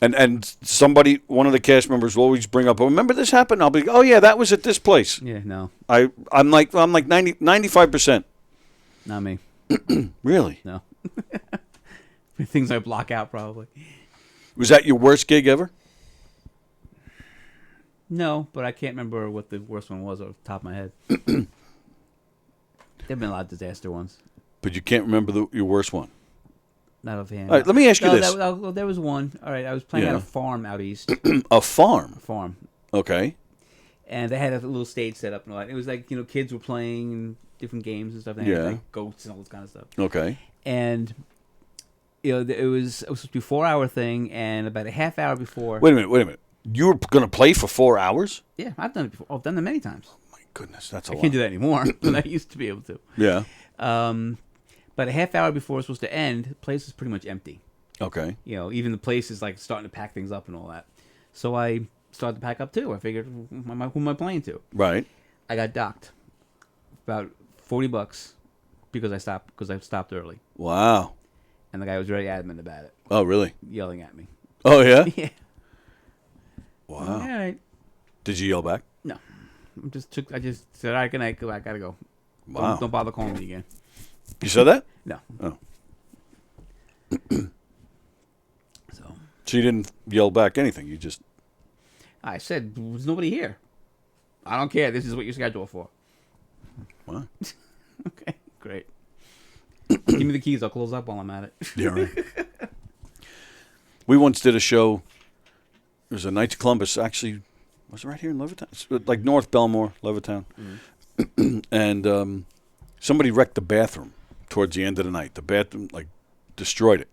And one of the cast members will always bring up, "Oh, remember this happened?" I'll be, "Oh yeah, that was at this place." Yeah, no, I'm like 95%. not me. Really? No. Things I block out probably. Was that your worst gig ever? No, but I can't remember what the worst one was off the top of my head. There've been a lot of disaster ones. But you can't remember your worst one. Not offhand. All right, let me ask you this. There was one. All right, I was playing at a farm out east. A farm? A farm. Okay. And they had a little stage set up and all that. It was like, kids were playing and different games and stuff. They had like goats and all this kind of stuff. Okay. And, it was supposed to be a 4-hour thing, and about a half hour before. Wait a minute. You were going to play for 4 hours? Yeah, I've done it before. I've done it many times. Oh, my goodness, that's a lot. I can't do that anymore, but I used to be able to. Yeah. But a half hour before it's supposed to end, the place is pretty much empty. Okay. Even the place is like starting to pack things up and all that. So I started to pack up too. I figured, who am I playing to? Right. I got docked about $40 because I stopped early. Wow. And the guy was very adamant about it. Oh, really? Yelling at me. Oh, yeah? Yeah. Wow. All right. Did you yell back? No. I just said, all right, good night. I gotta go. Wow. Don't bother calling me again. You said that? No. Oh. So you didn't yell back anything. You just... I said, there's nobody here. I don't care. This is what you're scheduled for. Wow. Okay, great. Give me the keys. I'll close up while I'm at it. Yeah, right. We once did a show. It was a Knights of Columbus. Actually, was it right here in Levittown? It's like North Belmore, Levittown. Mm-hmm. And somebody wrecked the bathroom towards the end of the night. The bathroom, destroyed it.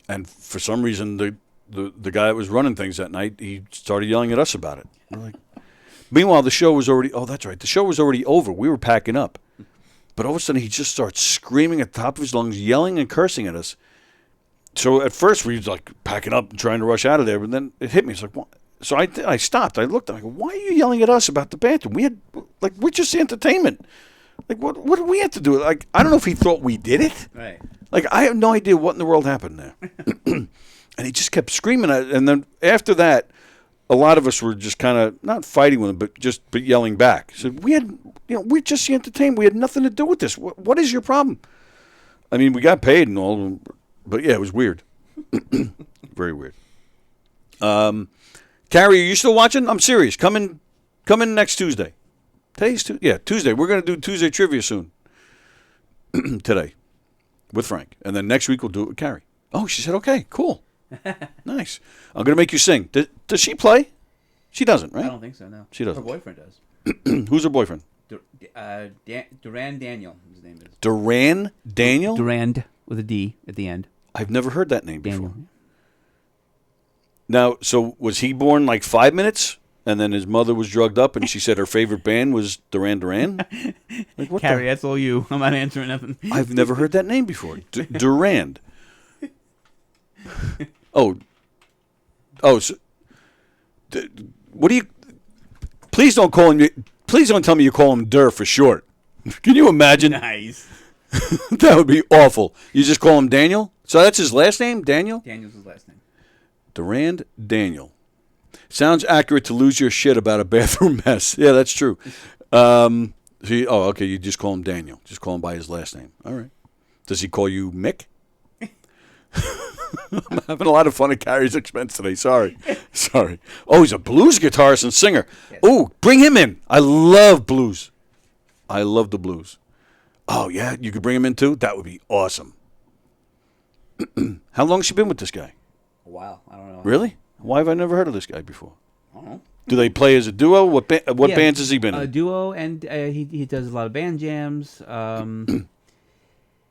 And for some reason, the guy that was running things that night, he started yelling at us about it. We're like, meanwhile, the show was already... Oh, that's right. The show was already over. We were packing up. But all of a sudden, he just starts screaming at the top of his lungs, yelling and cursing at us. So at first, we was packing up and trying to rush out of there. But then it hit me. It's like, what? So I stopped. I looked. I go, why are you yelling at us about the bathroom? We're just entertainment. Like, what do we have to do? Like, I don't know if he thought we did it. Right. Like, I have no idea what in the world happened there. And he just kept screaming at it. And then after that, a lot of us were just kind of not fighting with him, but yelling back. So we're just the entertainment. We had nothing to do with this. What is your problem? I mean, we got paid and all, but yeah, it was weird. Very weird. Carrie, are you still watching? I'm serious. Come in next Tuesday. Today's Tuesday. We're going to do Tuesday trivia soon. Today with Frank. And then next week we'll do it with Carrie. Oh, she said, okay, cool. Nice. I'm going to make you sing. Does she play? She doesn't, right? I don't think so, no. She doesn't. Her boyfriend does. Who's her boyfriend? Duran Daniel, his name is. Duran Daniel? Durand with a D at the end. I've never heard that name before. Daniel. Now, so was he born like 5 minutes? And then his mother was drugged up, and she said her favorite band was Duran Duran? Like, what Carrie, that's all you. I'm not answering nothing. I've never heard that name before. Durand. Oh. So, what do you... Please don't call him... Please don't tell me you call him Dur for short. Can you imagine? Nice. That would be awful. You just call him Daniel? So that's his last name, Daniel? Daniel's his last name. Durand Daniel. Sounds accurate to lose your shit about a bathroom mess. Yeah, that's true. Okay, you just call him Daniel. Just call him by his last name. All right. Does he call you Mick? I'm having a lot of fun at Carrie's expense today. Sorry. Oh, he's a blues guitarist and singer. Yes. Oh, bring him in. I love blues. I love the blues. Oh, yeah? You could bring him in, too? That would be awesome. How long has she been with this guy? A while. I don't know. Really? Why have I never heard of this guy before? I don't know. Do they play as a duo? What bands has he been in? A duo, and he does a lot of band jams.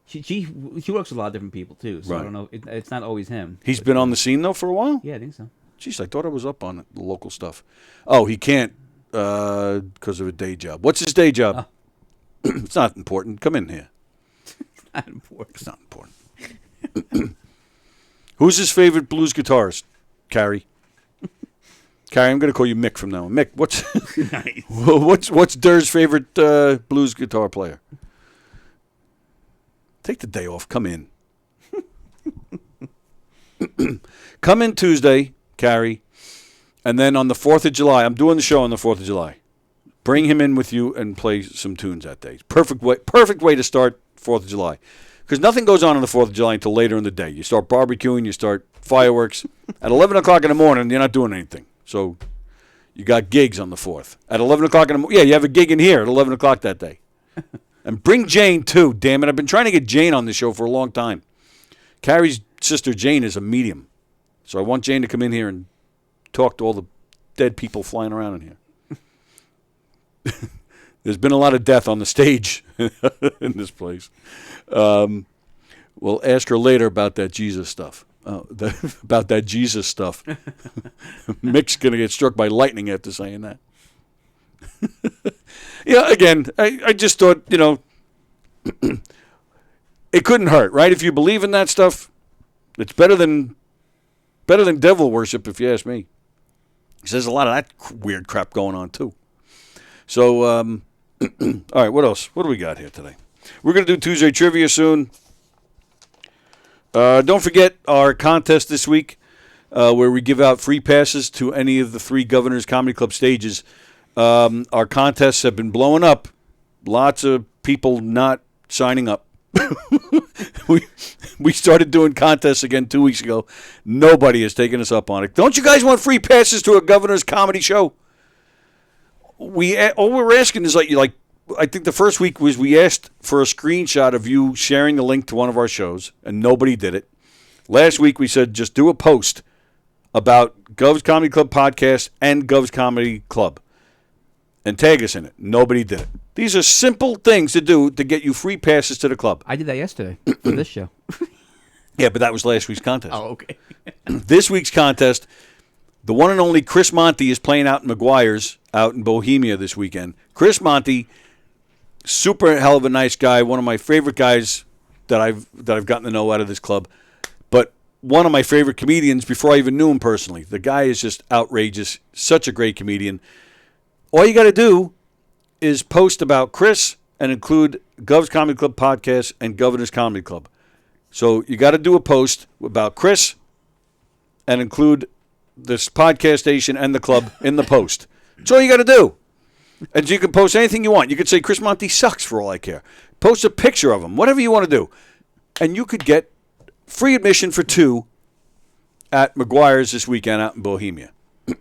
She works with a lot of different people, too, so right. I don't know. It's not always him. He's been on the scene, though, for a while? Yeah, I think so. Jeez, I thought I was up on the local stuff. Oh, he can't because of a day job. What's his day job? It's not important. Come in here. It's not important. It's not important. Who's his favorite blues guitarist? Carrie. Carrie, I'm going to call you Mick from now on. Mick, what's Dur's favorite blues guitar player? Take the day off. Come in. Come in Tuesday, Carrie, and then on the 4th of July, I'm doing the show on the 4th of July. Bring him in with you and play some tunes that day. Perfect way to start 4th of July. Because nothing goes on the 4th of July until later in the day. You start barbecuing, you start fireworks. At 11 o'clock in the morning, you're not doing anything. So you got gigs on the 4th. At 11 o'clock in the morning, you have a gig in here at 11 o'clock that day. And bring Jane, too, damn it. I've been trying to get Jane on the show for a long time. Carrie's sister, Jane, is a medium. So I want Jane to come in here and talk to all the dead people flying around in here. There's been a lot of death on the stage in this place. We'll ask her later about that Jesus stuff. About that Jesus stuff. Mick's going to get struck by lightning after saying that. Yeah, again, I just thought, it couldn't hurt, right? If you believe in that stuff, it's better than devil worship, if you ask me. There's a lot of that weird crap going on, too. So, all right, what else? What do we got here today? We're going to do Tuesday Trivia soon. Don't forget our contest this week where we give out free passes to any of the 3 Governors Comedy Club stages. Our contests have been blowing up. Lots of people not signing up. We started doing contests again 2 weeks ago. Nobody has taken us up on it. Don't you guys want free passes to a Governor's comedy show? All we're asking is like I think the first week was we asked for a screenshot of you sharing the link to one of our shows, and nobody did it. Last week we said just do a post about Gov's Comedy Club podcast and Gov's Comedy Club and tag us in it. Nobody did it. These are simple things to do to get you free passes to the club. I did that yesterday for this show. Yeah, but that was last week's contest. Oh, okay. This week's contest, the one and only Chris Monty is playing out in McGuire's out in Bohemia this weekend. Chris Monty, super hell of a nice guy, one of my favorite guys that I've gotten to know out of this club. But one of my favorite comedians before I even knew him personally. The guy is just outrageous. Such a great comedian. All you got to do is post about Chris and include Gov's Comedy Club podcast and Governor's Comedy Club. So you got to do a post about Chris and include this podcast station and the club in the post. That's all you got to do. And you can post anything you want. You could say Chris Monty sucks for all I care. Post a picture of him, whatever you want to do. And you could get free admission for 2 at McGuire's this weekend out in Bohemia.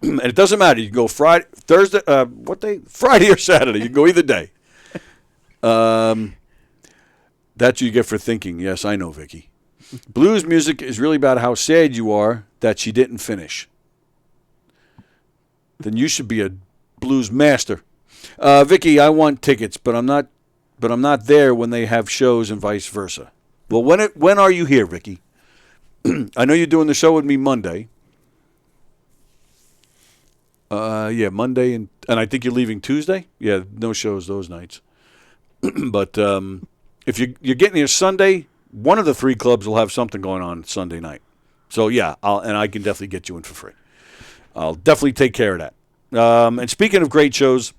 And it doesn't matter. You can go Friday, Thursday, what day? Friday or Saturday. You can go either day. That's what you get for thinking. Yes, I know, Vicky. Blues music is really about how sad you are that she didn't finish. Then you should be a blues master. Vicky, I want tickets, but I'm not there when they have shows and vice versa. Well, when are you here, Vicky? I know you're doing the show with me Monday. Yeah, Monday, and I think you're leaving Tuesday. Yeah, no shows those nights. But if you're getting here Sunday, one of the 3 clubs will have something going on Sunday night. So yeah, I can definitely get you in for free. I'll definitely take care of that. And speaking of great shows,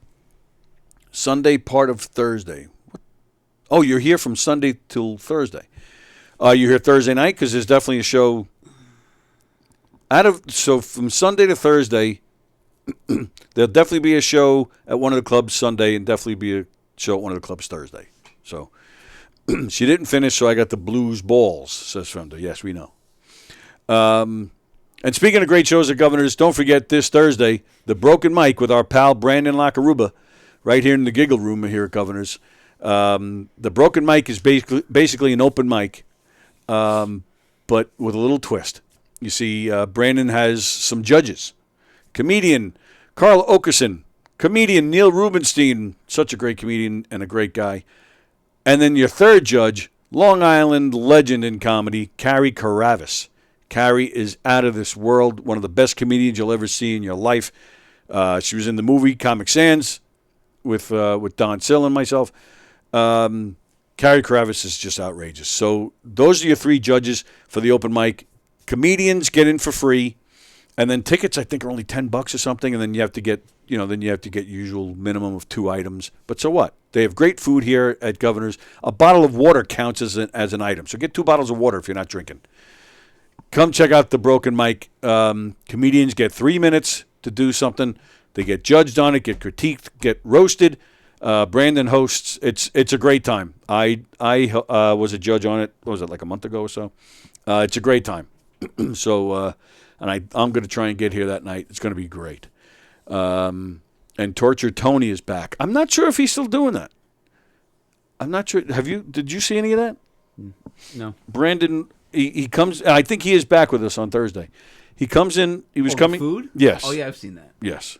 Sunday part of Thursday. Oh, you're here from Sunday till Thursday. You're here Thursday night because there's definitely a show. So from Sunday to Thursday, there'll definitely be a show at one of the clubs Sunday and definitely be a show at one of the clubs Thursday. So she didn't finish, so I got the blues balls, says Fremda. Yes, we know. And speaking of great shows at Governor's, don't forget this Thursday, the Broken Mic with our pal Brandon Lacaruba, right here in the Giggle Room here at Governor's. The Broken Mic is basically an open mic, but with a little twist. You see, Brandon has some judges. Comedian Carl Okerson, comedian Neil Rubenstein, such a great comedian and a great guy. And then your third judge, Long Island legend in comedy, Carrie Karavis. Carrie is out of this world, one of the best comedians you'll ever see in your life. She was in the movie Comic Sans with Don Sill and myself. Carrie Karavis is just outrageous. So those are your 3 judges for the open mic. Comedians get in for free, and then tickets I think are only $10 or something, and then you have to get usual minimum of 2 items. But so what? They have great food here at Governor's. A bottle of water counts as an item, so get 2 bottles of water if you're not drinking. Come check out the Broken Mic. Comedians get 3 minutes to do something. They get judged on it, get critiqued, get roasted. Brandon hosts. It's a great time. I was a judge on it. What was it, like a month ago or so? It's a great time. So, and I'm going to try and get here that night. It's going to be great. And Torture Tony is back. I'm not sure if he's still doing that. I'm not sure. Did you see any of that? No. Brandon, he comes. I think he is back with us on Thursday. He comes in. He was coming. Food? Yes. Oh yeah, I've seen that. Yes.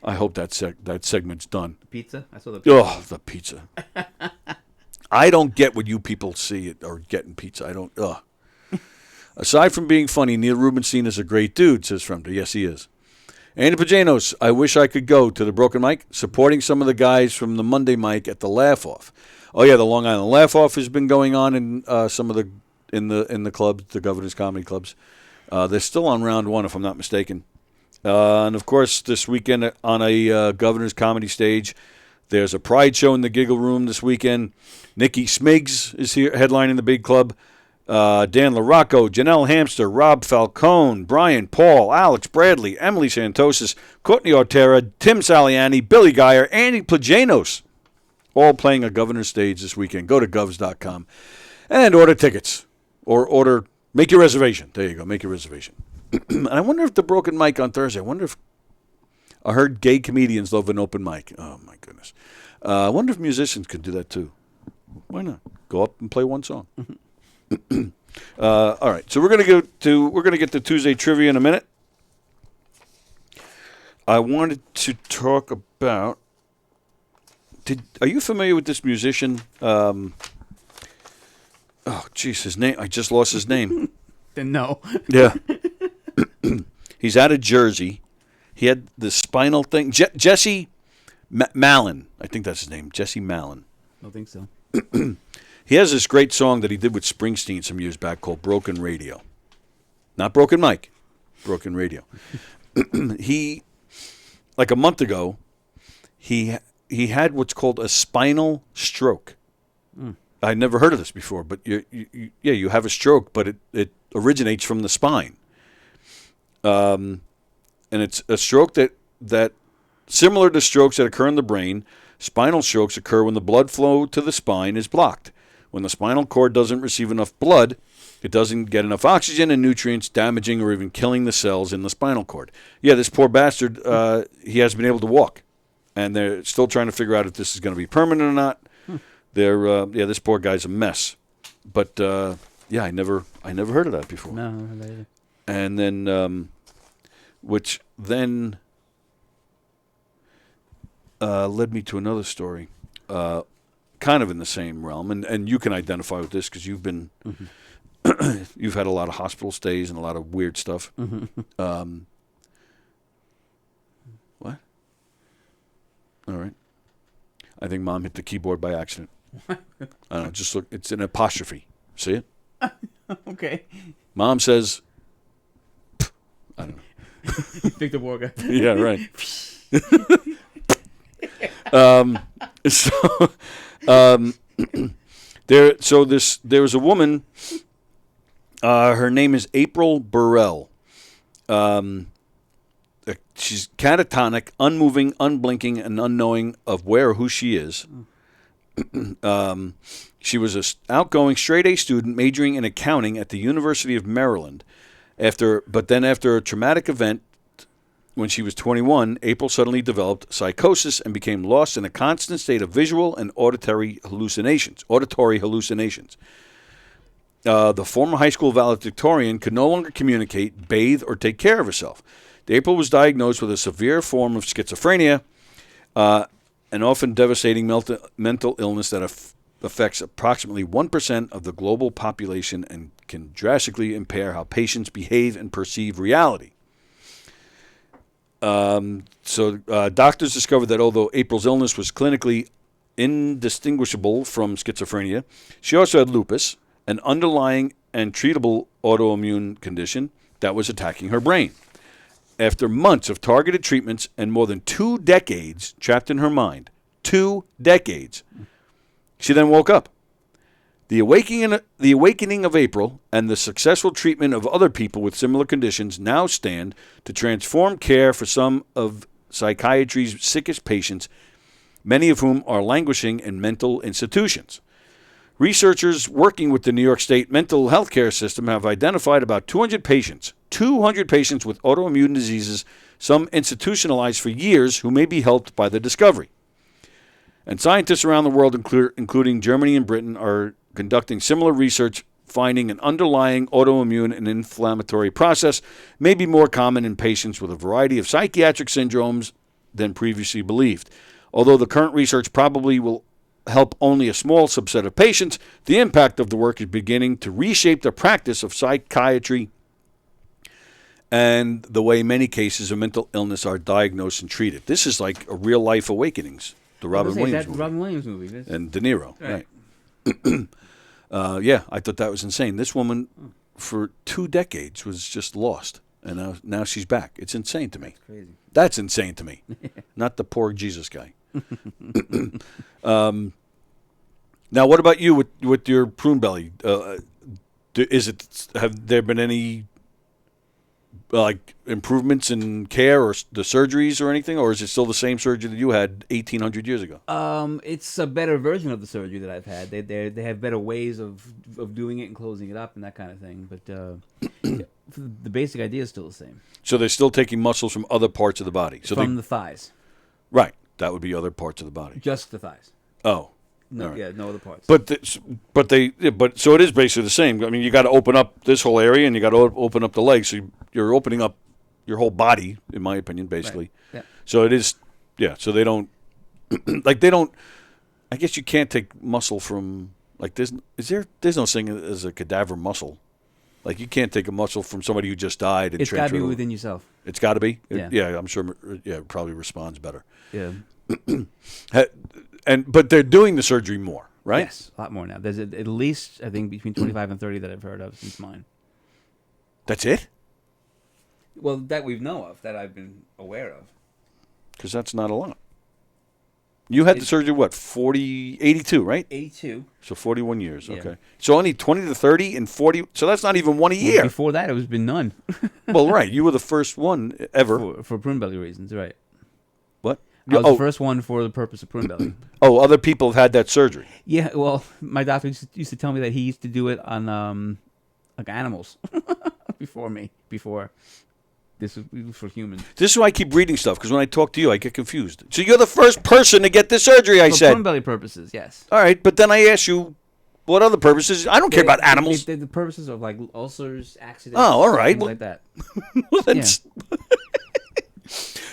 I hope that segment's done. Pizza? I saw the pizza. Oh, the pizza. I don't get what you people see or get in pizza. I don't. Aside from being funny, Neil Rubenstein is a great dude, says Fremda. Yes, he is. Andy Pajanos, I wish I could go to the Broken Mic, supporting some of the guys from the Monday Mic at the Laugh Off. Oh yeah, the Long Island Laugh Off has been going on in some of the in the clubs, the Governor's Comedy Clubs. They're still on round 1, if I'm not mistaken. And of course, this weekend on a Governor's Comedy stage, there's a Pride show in the Giggle Room this weekend. Nikki Smiggs is here headlining the big club. Dan LaRocco, Janelle Hamster, Rob Falcone, Brian Paul, Alex Bradley, Emily Santosis, Courtney Ortera, Tim Saliani, Billy Geyer, Andy Plajanos, all playing a Governor's stage this weekend. Go to govs.com and order tickets or make your reservation. There you go, make your reservation. And I wonder if the Broken Mic on Thursday, I heard gay comedians love an open mic. Oh, my goodness. I wonder if musicians could do that too. Why not? Go up and play one song. All right, so we're gonna get to Tuesday trivia in a minute. I wanted to talk about. Are you familiar with this musician? Oh, jeez, his name. I just lost his name. Then no. Yeah, he's out of Jersey. He had the spinal thing. Jesse Malin, I think that's his name. Jesse Malin. I don't think so. He has this great song that he did with Springsteen some years back called Broken Radio. Not broken mic, broken radio. He, like a month ago, he had what's called a spinal stroke. I'd never heard of this before, but you have a stroke, but it originates from the spine. And it's a stroke that similar to strokes that occur in the brain, spinal strokes occur when the blood flow to the spine is blocked. When the spinal cord doesn't receive enough blood, it doesn't get enough oxygen and nutrients, damaging or even killing the cells in the spinal cord. Yeah, this poor bastard, he hasn't been able to walk. And they're still trying to figure out if this is going to be permanent or not. This poor guy's a mess. But, I never heard of that before. No, not either. And then, which then led me to another story, kind of in the same realm. And you can identify with this because you've been, you've had a lot of hospital stays and a lot of weird stuff. What? All right. I think Mom hit the keyboard by accident. I don't know. Just look. It's an apostrophe. See it? Okay. Mom says, I don't know. Pick the Borga. Yeah, right. There was a woman. Her name is April Burrell. She's catatonic, unmoving, unblinking, and unknowing of where or who she is. She was an outgoing straight-A student majoring in accounting at the University of Maryland. But then after a traumatic event when she was 21, April suddenly developed psychosis and became lost in a constant state of visual and auditory hallucinations. The former high school valedictorian could no longer communicate, bathe, or take care of herself. April was diagnosed with a severe form of schizophrenia, an often devastating mental illness that affects approximately 1% of the global population and can drastically impair how patients behave and perceive reality. Doctors discovered that although April's illness was clinically indistinguishable from schizophrenia, she also had lupus, an underlying and treatable autoimmune condition that was attacking her brain. After months of targeted treatments and more than 2 decades trapped in her mind, 2 decades, she then woke up. The awakening of April and the successful treatment of other people with similar conditions now stand to transform care for some of psychiatry's sickest patients, many of whom are languishing in mental institutions. Researchers working with the New York State mental health care system have identified about 200 patients with autoimmune diseases, some institutionalized for years, who may be helped by the discovery. And scientists around the world, including Germany and Britain, are conducting similar research, finding an underlying autoimmune and inflammatory process may be more common in patients with a variety of psychiatric syndromes than previously believed. Although the current research probably will help only a small subset of patients, the impact of the work is beginning to reshape the practice of psychiatry and the way many cases of mental illness are diagnosed and treated. This is like a real-life Awakenings, the Robin Williams movie. Robin Williams movie. And De Niro, right. I thought that was insane. This woman, for 2 decades, was just lost, and now she's back. It's insane to me. That's crazy. That's insane to me. Not the poor Jesus guy. Now, what about you with your prune belly? Have there been any improvements in care or the surgeries or anything, or is it still the same surgery that you had 1,800 years ago? It's a better version of the surgery that I've had. They have better ways of doing it and closing it up and that kind of thing. But the basic idea is still the same. So they're still taking muscles from other parts of the body. So from the thighs. Right. That would be other parts of the body. Just the thighs. Oh. No, right. Yeah, no other parts. But so it is basically the same. I mean, you got to open up this whole area and you got to open up the legs. So you're opening up your whole body, in my opinion, basically. Right. Yeah. So it is, so they don't, I guess you can't take muscle from, there's no thing as a cadaver muscle. Like, you can't take a muscle from somebody who just died and it's got to be within yourself. It's got to be? Yeah. I'm sure, it probably responds better. Yeah. But they're doing the surgery more, right? Yes, a lot more now. There's at least, I think, between 25 and 30 that I've heard of since mine. That's it? Well, that we know of, that I've been aware of. Because that's not a lot. You had the surgery, what, 82, right? 82. So 41 years, Yeah. okay. So only 20 to 30 and 40, so that's not even one a year. Before that, it was been none. Well, right, you were the first one ever. For prune belly reasons, right. What? I was the first one for the purpose of prune belly. Oh, other people have had that surgery. Yeah, well, my doctor used to tell me that he used to do it on like animals before this was for humans. This is why I keep reading stuff, because when I talk to you, I get confused. So you're the first person to get this surgery, I For said. prune belly purposes, yes. All right, but then I ask you, what other purposes? I don't care about animals. The purposes of like ulcers, accidents. Oh, all right. Things like that. Well, that's-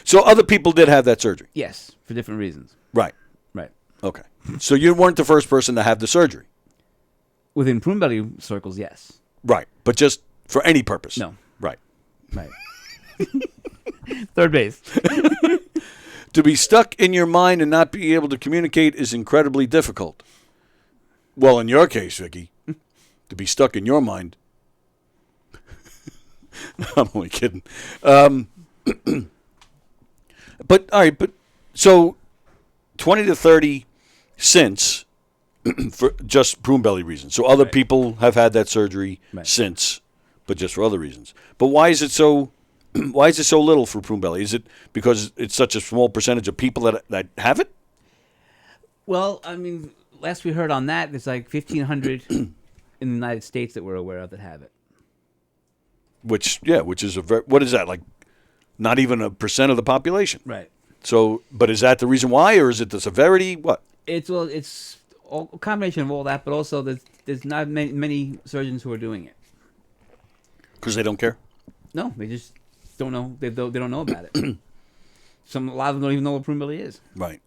So other people did have that surgery? Yes, for different reasons. Right. Right. Okay. So you weren't the first person to have the surgery? Within prune belly circles, yes. Right. But just for any purpose? No. Right. Right. Third base. To be stuck in your mind and not be able to communicate is incredibly difficult. Well, in your case, Vicky, to be stuck in your mind. I'm only kidding. But, all right, so 20 to 30 since for just prune belly reasons. So other people have had that surgery since, but just for other reasons. But why is it so little for prune belly? Is it because it's such a small percentage of people that have it? Well, I mean, last we heard on that, there's like 1,500 in the United States that we're aware of that have it. Which is what is that, like not even 1% of the population? Right. So, but is that the reason why, or is it the severity? What? It's a combination of all that, but also there's not many surgeons who are doing it. Because they don't care? No, they just don't know. They don't know about it. A lot of them don't even know what prune belly is. Right.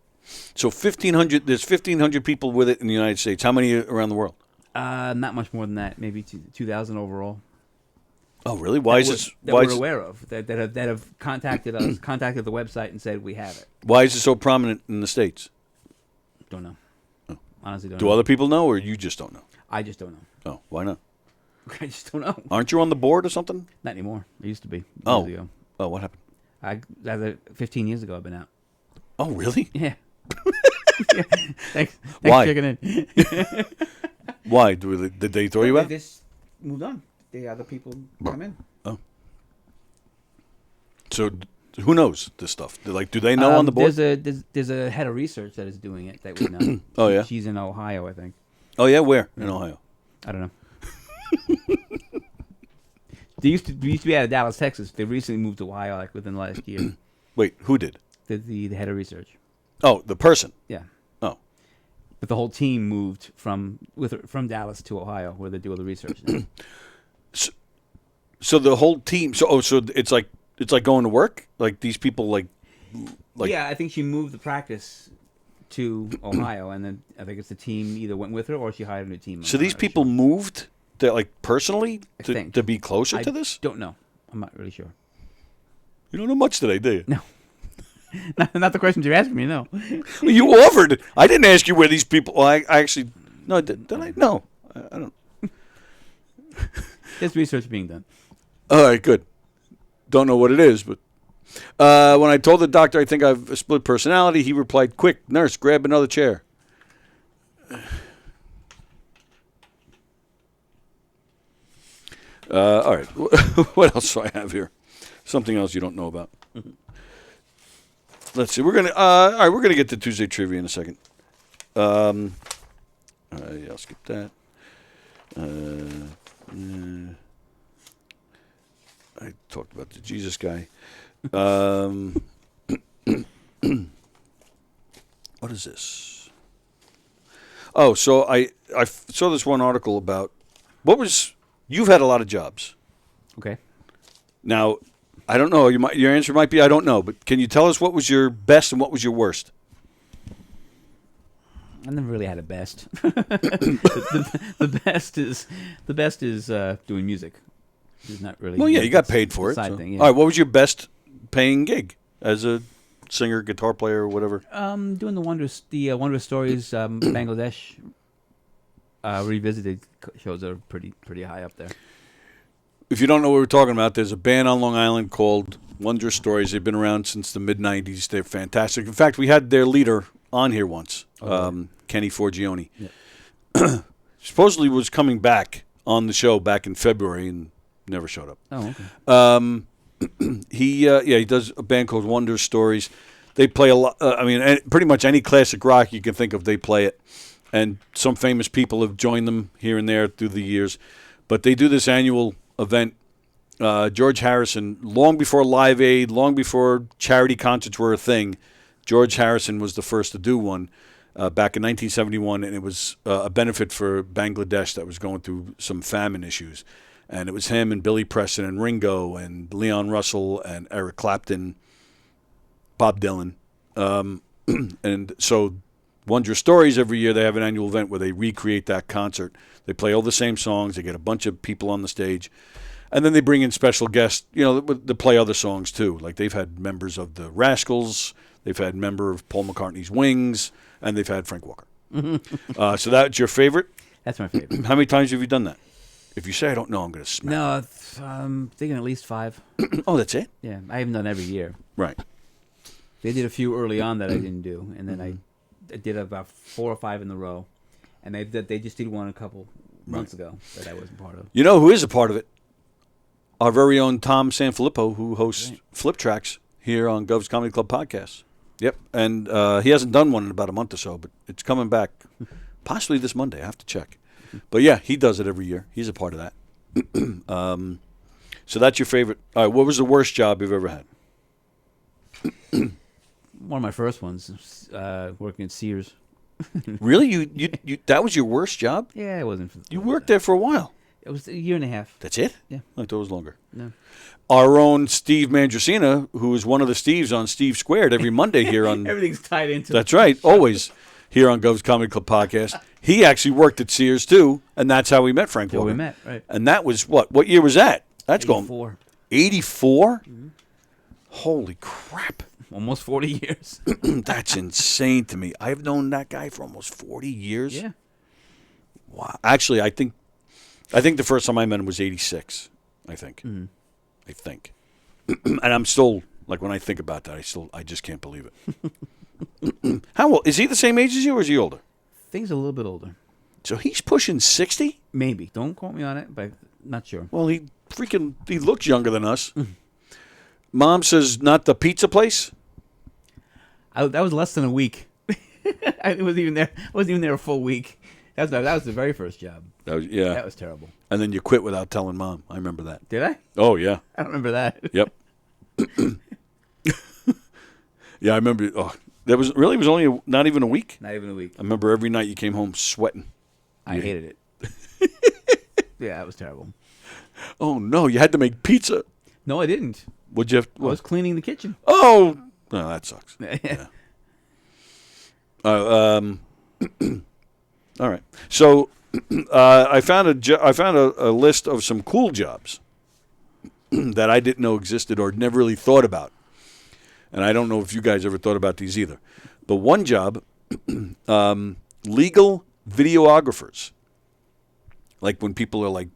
So 1,500. There's 1,500 people with it in the United States. How many around the world? Not much more than that. Maybe 2,000 overall. Oh, really? Why is that this? That why we're is, aware of that have contacted us, contacted the website and said we have it. Why is it so prominent in the States? Don't know. Honestly, don't Do know. other people know, or you just don't know? I just don't know. Oh, why not? I just don't know. Aren't you on the board or something? Not anymore. I used to be. Oh. Years ago. Oh, what happened? 15 years ago, I've been out. Oh, really? Yeah. Yeah. Thanks Why? for checking in. Why? Did they throw you out? They just moved on. The other people come in. Oh. So who knows this stuff? Do they know on the board? There's a head of research that is doing it that we know. Oh, yeah? She's in Ohio, I think. Oh, yeah? Where? In Ohio? I don't know. They used to be out of Dallas, Texas. They recently moved to Ohio, like within the last year. Wait, who did? The head of research. Oh, the person. Yeah. Oh. But the whole team moved from Dallas to Ohio, where they do all the research now. So the whole team. So it's like going to work. Like these people like. Yeah, I think she moved the practice to Ohio, and then I think it's the team either went with her or she hired a new team. So these people moved, personally to be closer to this. Don't know. I'm not really sure. You don't know much today, do you? No. Not the questions you're asking me. No. Well, you offered. I didn't ask you where these people. Well, I actually no. Did I? No, I don't. There's research being done. All right, good. Don't know what it is, but when I told the doctor I think I've a split personality, he replied, "Quick, nurse, grab another chair." All right. What else do I have here? Something else you don't know about. Let's see. We're gonna all right. We're gonna get to Tuesday trivia in a second. All right, I'll skip that. I talked about the Jesus guy. What is this? Oh, so I saw this one article about you've had a lot of jobs. Okay. Now, I don't know. Your answer might be I don't know, but can you tell us what was your best and what was your worst? I never really had a best. the best is doing music. It's not really. Well, yeah, you got paid for it. Side So. thing, yeah. All right, what was your best paying gig as a singer, guitar player, or whatever? Doing the Wondrous Stories Bangladesh revisited shows are pretty high up there. if you don't know what we're talking about, there's a band on Long Island called Wondrous Stories. They've been around since the mid-'90s. They're fantastic. In fact, we had their leader on here once, Kenny Forgione. Yeah. Supposedly was coming back on the show back in February and never showed up. Oh, okay. He does a band called Wondrous Stories. They play a lot. Pretty much any classic rock you can think of, they play it. And some famous people have joined them here and there through the years. But they do this annual event. George Harrison, long before Live Aid, long before charity concerts were a thing, George Harrison was the first to do one back in 1971, and it was a benefit for Bangladesh that was going through some famine issues. And it was him and Billy Preston and Ringo and Leon Russell and Eric Clapton, Bob Dylan. And so Wondrous Stories, every year they have an annual event where they recreate that concert. They play all the same songs. They get a bunch of people on the stage. And then they bring in special guests, to play other songs too. Like they've had members of the Rascals, they've had member of Paul McCartney's Wings, and they've had Frank Walker. So that's your favorite? That's my favorite. How many times have you done that? If you say I don't know, I'm going to smack. No, I'm thinking at least 5. Oh, that's it? Yeah, I haven't done every year. Right. They did a few early on that I didn't do, and then I did about 4 or 5 in a row, and they just did one a couple months ago that I wasn't part of. You know who is a part of it? Our very own Tom Sanfilippo, who hosts Flip Tracks here on Gov's Comedy Club podcast. Yep, and he hasn't done one in about a month or so, but it's coming back possibly this Monday. I have to check. But yeah, he does it every year. He's a part of that. So that's your favorite. All right, what was the worst job you've ever had? One of my first ones, working at Sears. Really? You that was your worst job? Yeah, it wasn't. You worked there for a while. It was a year and a half. That's it? Yeah. I thought it was longer. No. Our own Steve Mandracina, who is one of the Steves on Steve Squared every Monday here on... Everything's tied into That's right. Always here on Gov's Comedy Club podcast. He actually worked at Sears, too, and that's how we met Frank Walker. we met, right. And that was what? What year was that? That's 84. going... 84? Mm-hmm. Holy crap. Almost 40 years. That's insane to me. I've known that guy for almost 40 years. Yeah. Wow. Actually, I think the first time I met him was 86, I think. Mm-hmm. I think. And I'm still, like, when I think about that, I just can't believe it. How old? Is he the same age as you, or is he older? I think he's a little bit older. So he's pushing 60? Maybe. Don't quote me on it, but not sure. Well, he looks younger than us. Mom says not the pizza place? That was less than a week. I wasn't even there a full week. That was the very first job. That was terrible. And then you quit without telling Mom. I remember that. Did I? Oh, yeah. I don't remember that. Yep. Yeah, I remember. Oh, it was only not even a week? Not even a week. I remember every night you came home sweating. I hated it. Yeah, it was terrible. Oh, no. You had to make pizza. No, I didn't. Would you have? I was cleaning the kitchen. Oh, no, that sucks. Yeah. All right. So I found a list of some cool jobs that I didn't know existed or never really thought about, and I don't know if you guys ever thought about these either. But one job, legal videographers, like when people are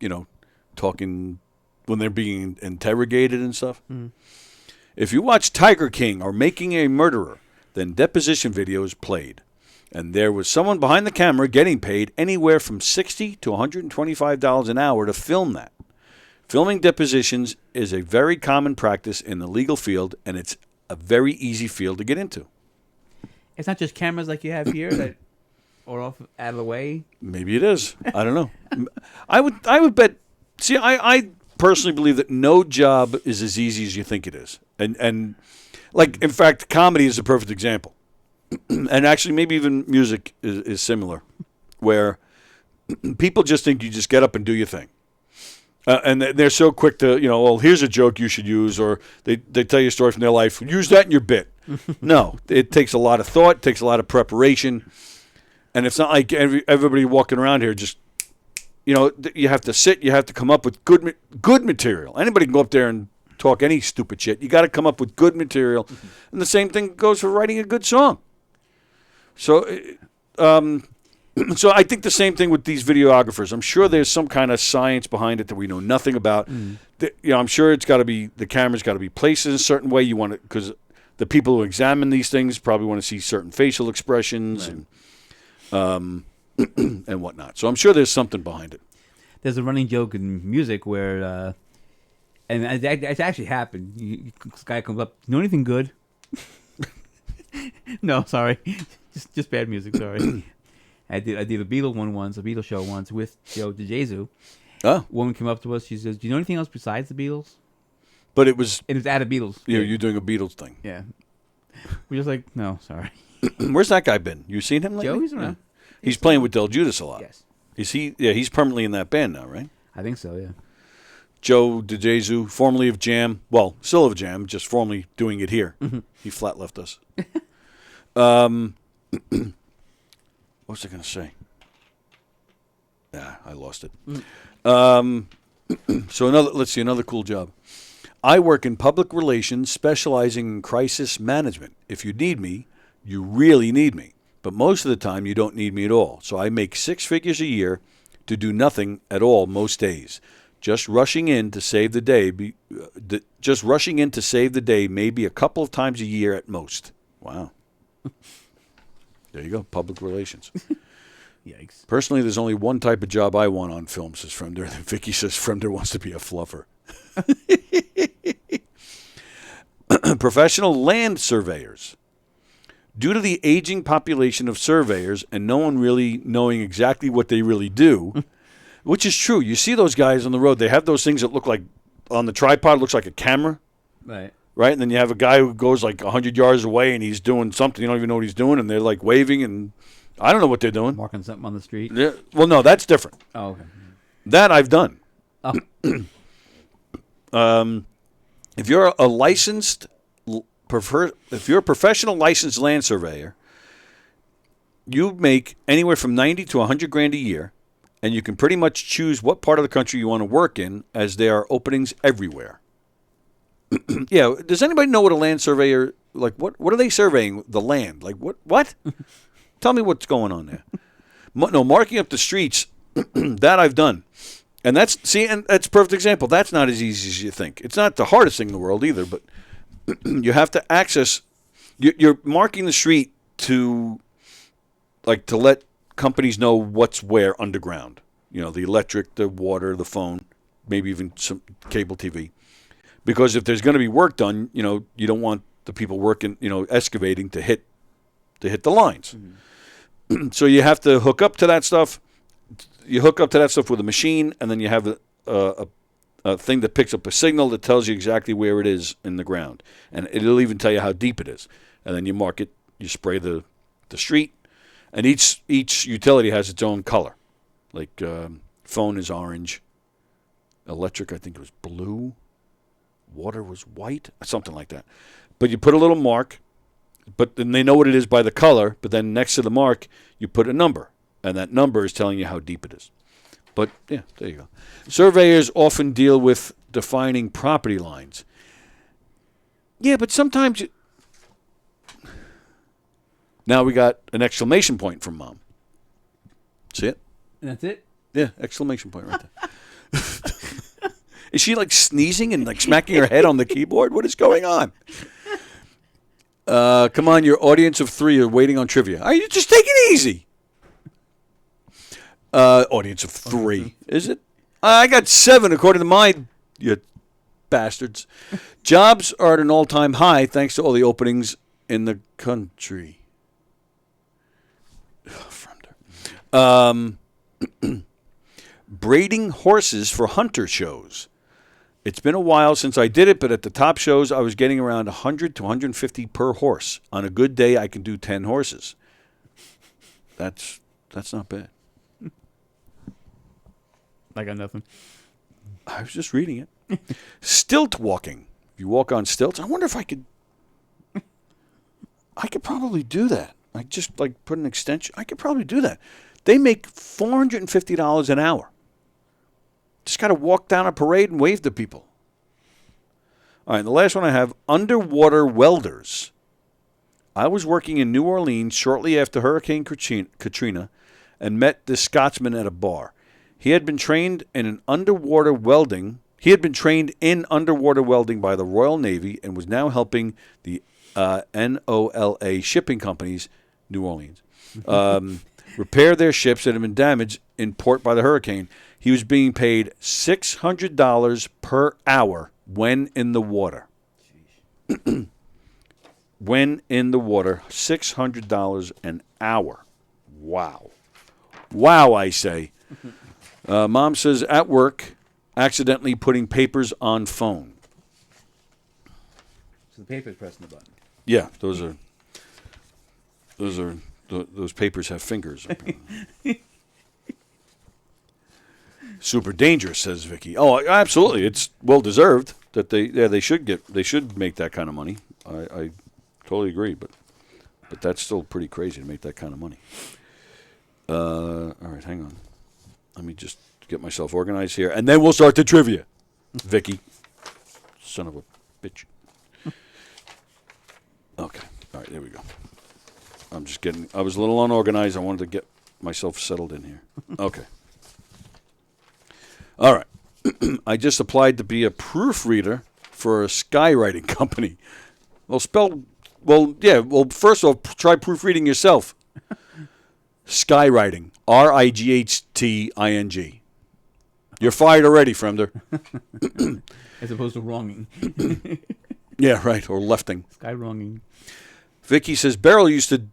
talking when they're being interrogated and stuff. Mm. If you watch Tiger King or Making a Murderer, then deposition video is played. And there was someone behind the camera getting paid anywhere from $60 to $125 an hour to film that. Filming depositions is a very common practice in the legal field, and it's a very easy field to get into. It's not just cameras like you have here that are off out of the way. Maybe it is. I don't know. I would bet. See, I personally believe that no job is as easy as you think it is. And like, in fact, comedy is a perfect example. And actually, maybe even music is similar, where people just think you just get up and do your thing. And they're so quick to, well, here's a joke you should use, or they tell you a story from their life. Use that in your bit. No, it takes a lot of thought, takes a lot of preparation. And it's not like everybody walking around here just, you have to sit, you have to come up with good material. Anybody can go up there and talk any stupid shit. You got to come up with good material. Mm-hmm. And the same thing goes for writing a good song. So So I think the same thing with these videographers. I'm sure there's some kind of science behind it that we know nothing about. I'm sure it's got to be the camera's got to be placed in a certain way. You want it because the people who examine these things probably want to see certain facial expressions and whatnot. So I'm sure there's something behind it. There's a running joke in music where, and it's actually happened. This guy comes up, you know anything good? No, sorry, just bad music. Sorry. I did a Beatle one once, a Beatles show once with Joe DeJesus. Oh. Woman came up to us. She says, "Do you know anything else besides the Beatles?" But it was at a Beatles. you're doing a Beatles thing. Yeah. We're just like, no, sorry. Where's that guy been? You seen him lately? Joe, he's around. He's playing with Del Judas a lot. Yes. Is he? Yeah, he's permanently in that band now, right? I think so. Yeah. Joe DeJesus, formerly of Jam, well, still of Jam, just formerly doing it here. He flat left us. What was I going to say? I lost it. So let's see, another cool job. I work in public relations, specializing in crisis management. If you need me, you really need me. But most of the time, you don't need me at all. So I make 6 figures a year to do nothing at all most days. Just rushing in to save the day. Maybe a couple of times a year at most. Wow. There you go. Public relations. Yikes. Personally, there's only one type of job I want on film, says Fremder. Vicky says Fremder wants to be a fluffer. Professional land surveyors. Due to the aging population of surveyors and no one really knowing exactly what they really do, which is true. You see those guys on the road, they have those things that look like, on the tripod, looks like a camera. Right. Right? And then you have a guy who goes like 100 yards away and he's doing something. You don't even know what he's doing. And they're like waving and I don't know what they're doing. Marking something on the street. Yeah. Well, no, that's different. Oh, okay. That I've done. Oh. If you're a licensed, if you're a professional licensed land surveyor, you make anywhere from 90 to 100 grand a year, and you can pretty much choose what part of the country you want to work in, as there are openings everywhere. Yeah, does anybody know what a land surveyor, like what are they surveying? The land, like what? Tell me what's going on there. No, marking up the streets, that I've done. And that's a perfect example. That's not as easy as you think. It's not the hardest thing in the world either, but you have to access, you're marking the street to let companies know what's where underground. You know, the electric, the water, the phone, maybe even some cable TV. Because if there's going to be work done, you know, you don't want the people working, you know, excavating to hit the lines. Mm-hmm. So you have to hook up to that stuff. You hook up to that stuff with a machine, and then you have a thing that picks up a signal that tells you exactly where it is in the ground. And it'll even tell you how deep it is. And then you mark it, you spray the street, and each utility has its own color. Like phone is orange, electric I think it was blue, water was white, something like that. But you put a little mark, but then they know what it is by the color, but then next to the mark you put a number, and that number is telling you how deep it is. But yeah, there you go. Surveyors often deal with defining property lines. Yeah, but sometimes Now we got an exclamation point from Mom. See it? And that's it? Yeah, exclamation point right there. Is she like sneezing and like smacking her head on the keyboard? What is going on? Come on, your audience of 3 are waiting on trivia. Are you just take it easy? Audience of 3, is it? I got 7 according to mine, you bastards. Jobs are at an all-time high thanks to all the openings in the country. Braiding horses for hunter shows. It's been a while since I did it, but at the top shows, I was getting around 100 to 150 per horse. On a good day, I can do 10 horses. That's not bad. I got nothing. I was just reading it. Stilt walking. If you walk on stilts, I wonder if I could probably do that. I just like put an extension. I could probably do that. They make $450 an hour. Just got to walk down a parade and wave to people. All right, the last one I have, underwater welders. I was working in New Orleans shortly after Hurricane Katrina, and met this Scotsman at a bar. He had been trained in underwater welding by the Royal Navy and was now helping the NOLA shipping companies, New Orleans, repair their ships that had been damaged in port by the hurricane. He was being paid $600 per hour when in the water. When in the water, $600 an hour. Wow. Wow, I say. Mom says, at work, accidentally putting papers on phone. So the paper's pressing the button. Yeah, those papers have fingers. Super dangerous, says Vicky. Oh, absolutely. It's well deserved that they should make that kind of money. I totally agree, but that's still pretty crazy to make that kind of money. All right, hang on. Let me just get myself organized here, and then we'll start the trivia. Vicky, son of a bitch. Okay, all right, there we go. I was a little unorganized. I wanted to get myself settled in here. Okay. All right. I just applied to be a proofreader for a skywriting company. First off, try proofreading yourself. Skywriting. RIGHTING. You're fired already, Fremder. As opposed to wronging. Yeah, right, or lefting. Sky wronging. Vicky says Beryl used to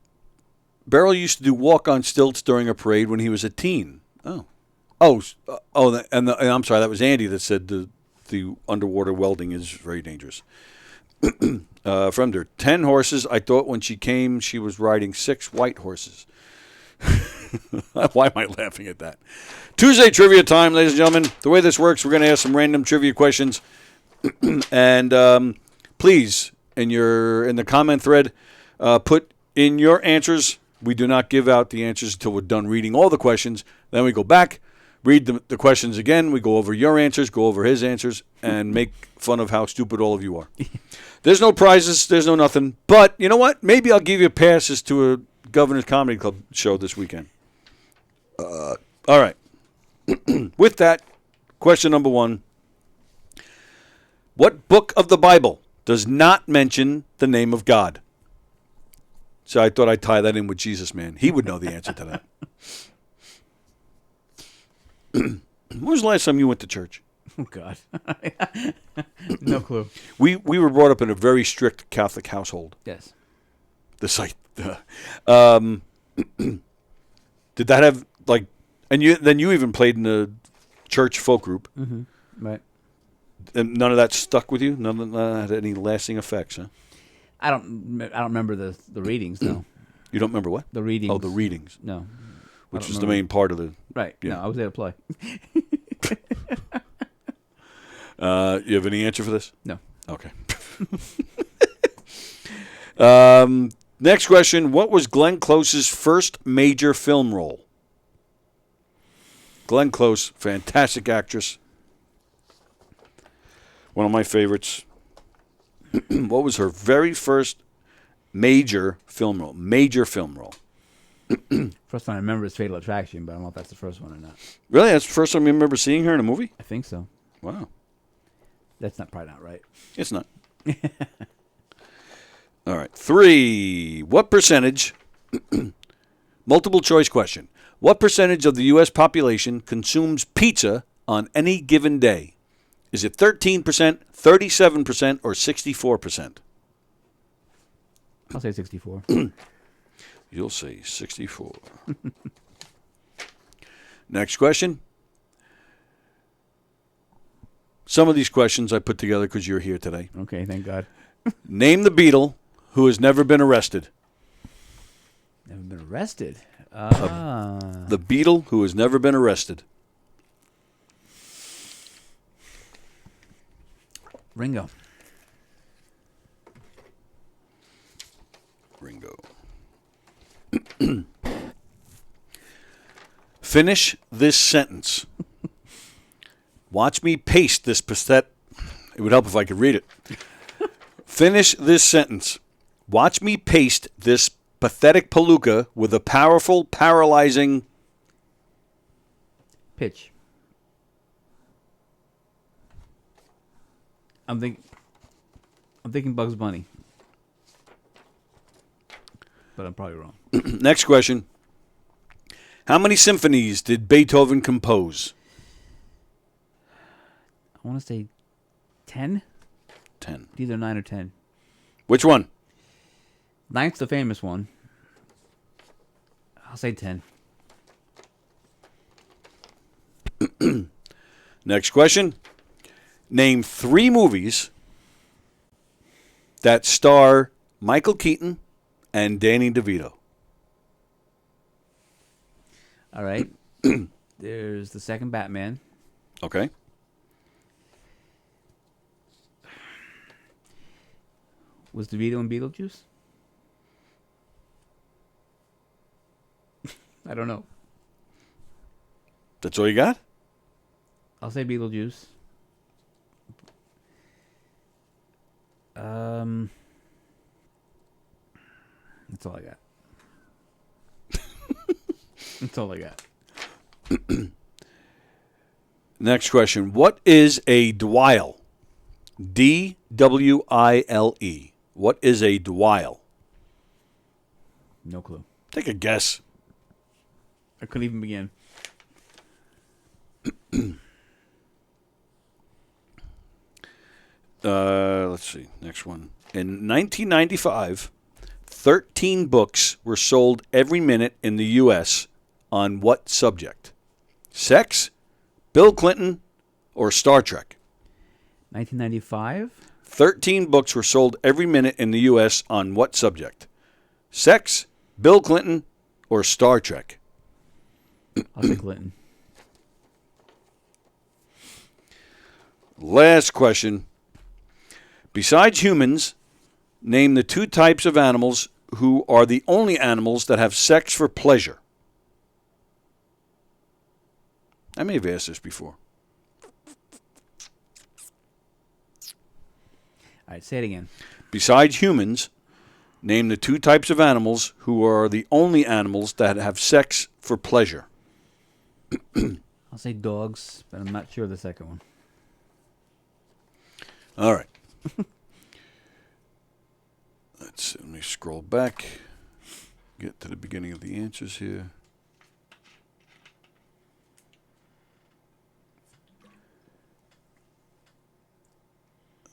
do walk on stilts during a parade when he was a teen. I'm sorry, that was Andy that said the underwater welding is very dangerous. From there, 10 horses. I thought when she came, she was riding 6 white horses. Why am I laughing at that? Tuesday trivia time, ladies and gentlemen. The way this works, we're going to ask some random trivia questions, and please, in the comment thread, put in your answers. We do not give out the answers until we're done reading all the questions. Then we go back, read the questions again. We go over your answers, go over his answers, and make fun of how stupid all of you are. There's no prizes. There's no nothing. But you know what? Maybe I'll give you passes to a Governor's Comedy Club show this weekend. All right. With that, question number 1. What book of the Bible does not mention the name of God? So I thought I'd tie that in with Jesus, man. He would know the answer to that. When was the last time you went to church? Oh, God. No clue. We were brought up in a very strict Catholic household. Yes. Did that have, like, and you even played in the church folk group. Mm-hmm. Right. And none of that stuck with you? None of that had any lasting effects, huh? I don't remember the readings, no. You don't remember what? The readings. Oh, the readings. No. Which is the main part of the... Right. Yeah. No, I was there to play. You have any answer for this? No. Okay. Next question. What was Glenn Close's first major film role? Glenn Close, fantastic actress. One of my favorites. What was her very first major film role? Major film role. First time I remember is Fatal Attraction, but I don't know if that's the first one or not. Really? That's the first time you remember seeing her in a movie? I think so. Wow. That's probably not right. It's not. All right. 3. What percentage, multiple choice question, what percentage of the U.S. population consumes pizza on any given day? Is it 13%, 37%, or 64%? I'll say 64. You'll say 64. Next question. Some of these questions I put together because you're here today. Okay, thank God. Name the Beatle who has never been arrested. Never been arrested? The Beatle who has never been arrested. Ringo. Finish this sentence. Watch me paste this pathetic... It would help if I could read it. Finish this sentence. Watch me paste this pathetic palooka with a powerful, paralyzing... pitch. I'm thinking Bugs Bunny. But I'm probably wrong. Next question. How many symphonies did Beethoven compose? I want to say 10. 10. Either 9 or 10. Which one? Ninth's the famous one. I'll say 10. Next question. Name 3 movies that star Michael Keaton and Danny DeVito. All right. There's the second Batman. Okay. Was DeVito in Beetlejuice? I don't know. That's all you got? I'll say Beetlejuice. That's all I got. That's all I got. Next question. What is a dweil? D-W-I-L-E. What is a dweil? No clue. Take a guess. I couldn't even begin. Let's see. Next one. In 1995, 13 books were sold every minute in the U.S. on what subject? Sex, Bill Clinton, or Star Trek? 1995? 13 books were sold every minute in the U.S. on what subject? Sex, Bill Clinton, or Star Trek? I'll say Clinton. Last question. Besides humans, name the 2 types of animals who are the only animals that have sex for pleasure. I may have asked this before. All right, say it again. Besides humans, name the 2 types of animals who are the only animals that have sex for pleasure. I'll say dogs, but I'm not sure of the second one. All right. Let me scroll back. Get to the beginning of the answers here.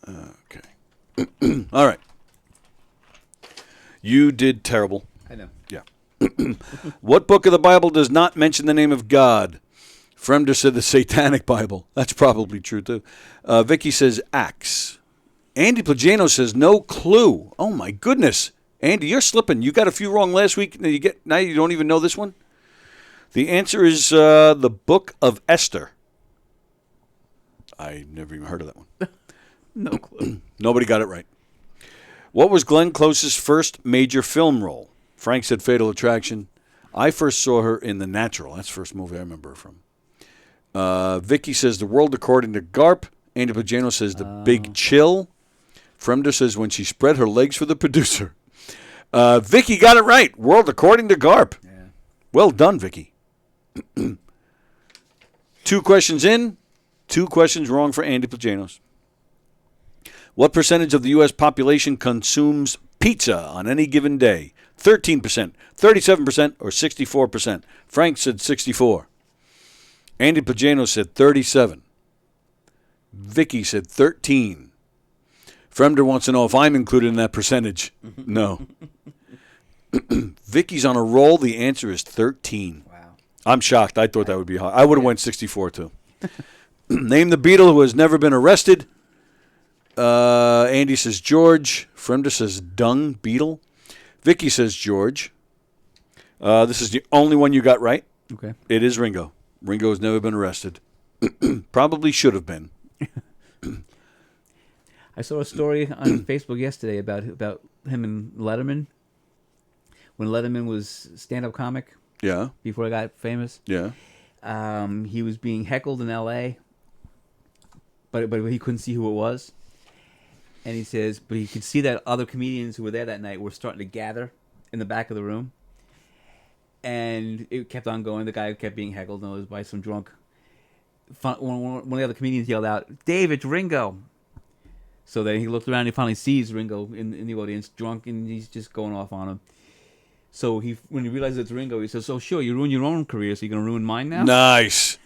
Okay. All right. You did terrible. I know. Yeah. What book of the Bible does not mention the name of God? Fremder said the Satanic Bible. That's probably true, too. Vicky says Acts. Andy Plagano says no clue. Oh, my goodness. Andy, you're slipping. You got a few wrong last week. Now you don't even know this one? The answer is the Book of Esther. I never even heard of that one. No clue. Nobody got it right. What was Glenn Close's first major film role? Frank said Fatal Attraction. I first saw her in The Natural. That's the first movie I remember her from. Vicky says The World According to Garp. Andy Pagano says The Big Chill. Fremder says When She Spread Her Legs for the Producer. Vicky got it right. World According to Garp. Yeah. Well done, Vicky. 2 questions in. 2 questions wrong for Andy Plajanos. What percentage of the U.S. population consumes pizza on any given day? 13%, 37%, or 64%? Frank said 64. Andy Pagano said 37. Vicky said 13. Fremder wants to know if I'm included in that percentage. No. Vicky's on a roll. The answer is 13. Wow. I'm shocked. I thought that would be high. I would have went 64, too. Name the Beatle who has never been arrested. Andy says George. Fremder says Dung Beetle. Vicky says George. This is the only one you got right. Okay. It is Ringo. Ringo has never been arrested. Probably should have been. I saw a story on Facebook yesterday about him and Letterman. When Letterman was stand-up comic. Yeah. Before he got famous. Yeah. He was being heckled in L.A., but he couldn't see who it was. And he says, but he could see that other comedians who were there that night were starting to gather in the back of the room. And it kept on going. The guy kept being heckled, and it was by some drunk. one of the other comedians yelled out, "Dave, it's Ringo." So then he looked around and he finally sees Ringo in the audience, drunk, and he's just going off on him. So when he realizes it's Ringo, he says, "So sure, you ruined your own career, so you're going to ruin mine now?" Nice.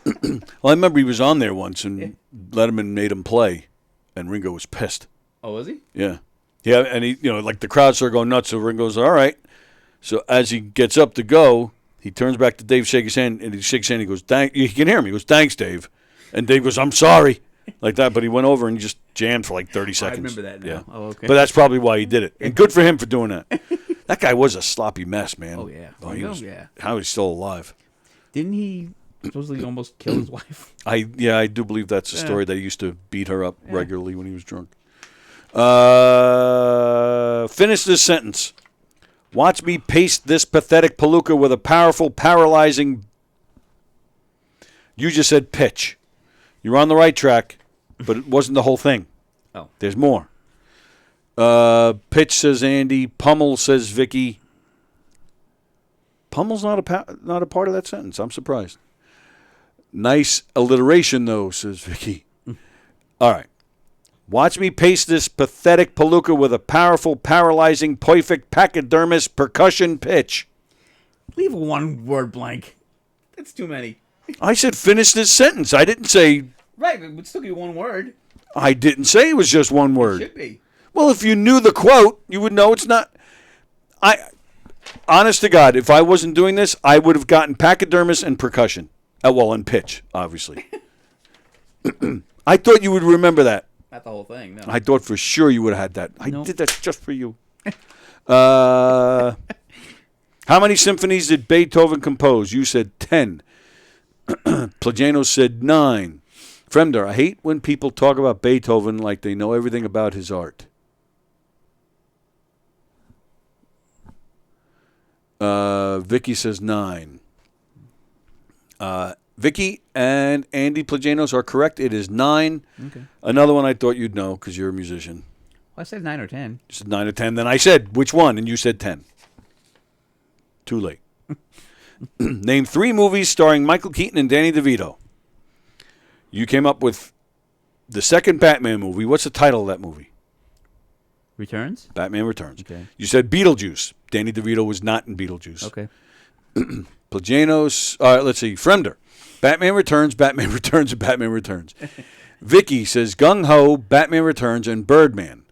Well, I remember he was on there once, and Letterman made him play, and Ringo was pissed. Oh, was he? Yeah. Yeah, and he, like the crowd started going nuts, so Ringo's all right. So as he gets up to go, he turns back to Dave, shake his hand, and he shakes his hand, he goes, "Thank," you can hear him, he goes, "Thanks, Dave." And Dave goes, "I'm sorry." Like that, but he went over and he just jammed for like 30 seconds. I remember that now. Yeah. Oh, okay. But that's probably why he did it. And good for him for doing that. That guy was a sloppy mess, man. Oh, yeah. Yeah. How he's still alive. Didn't he supposedly almost kill his wife? I do believe that's a story. They used to beat her up regularly when he was drunk. Finish this sentence. Watch me paste this pathetic palooka with a powerful, paralyzing... You just said pitch. You're on the right track, but it wasn't the whole thing. Oh. There's more. Pitch, says Andy. Pummel, says Vicky. Pummel's not a part of that sentence. I'm surprised. Nice alliteration, though, says Vicky. All right. Watch me paste this pathetic palooka with a powerful, paralyzing, perfect pachydermis percussion pitch. Leave one word blank. That's too many. I said finish this sentence. I didn't say... Right, but it would still be one word. I didn't say it was just one word. It should be. Well, if you knew the quote, you would know it's not... Honest to God, if I wasn't doing this, I would have gotten pachydermis and percussion. And pitch, obviously. I thought you would remember that. Not the whole thing, no. I thought for sure you would have had that. I Nope. did that just for you. How many symphonies did Beethoven compose? You said 10. Plagano said 9. Fremder, I hate when people talk about Beethoven like they know everything about his art. Vicky says 9. Vicky and Andy Plagianos are correct. It is 9. Okay. Another one I thought you'd know because you're a musician. Well, I said 9 or 10. You said 9 or 10. Then I said, which one? And you said 10. Too late. Name 3 movies starring Michael Keaton and Danny DeVito. You came up with the second Batman movie. What's the title of that movie? Returns? Batman Returns. Okay. You said Beetlejuice. Danny DeVito was not in Beetlejuice. Okay. Plagianos. Let's see. Fremder. Batman Returns, Batman Returns, and Batman Returns. Vicky says Gung Ho, Batman Returns, and Birdman.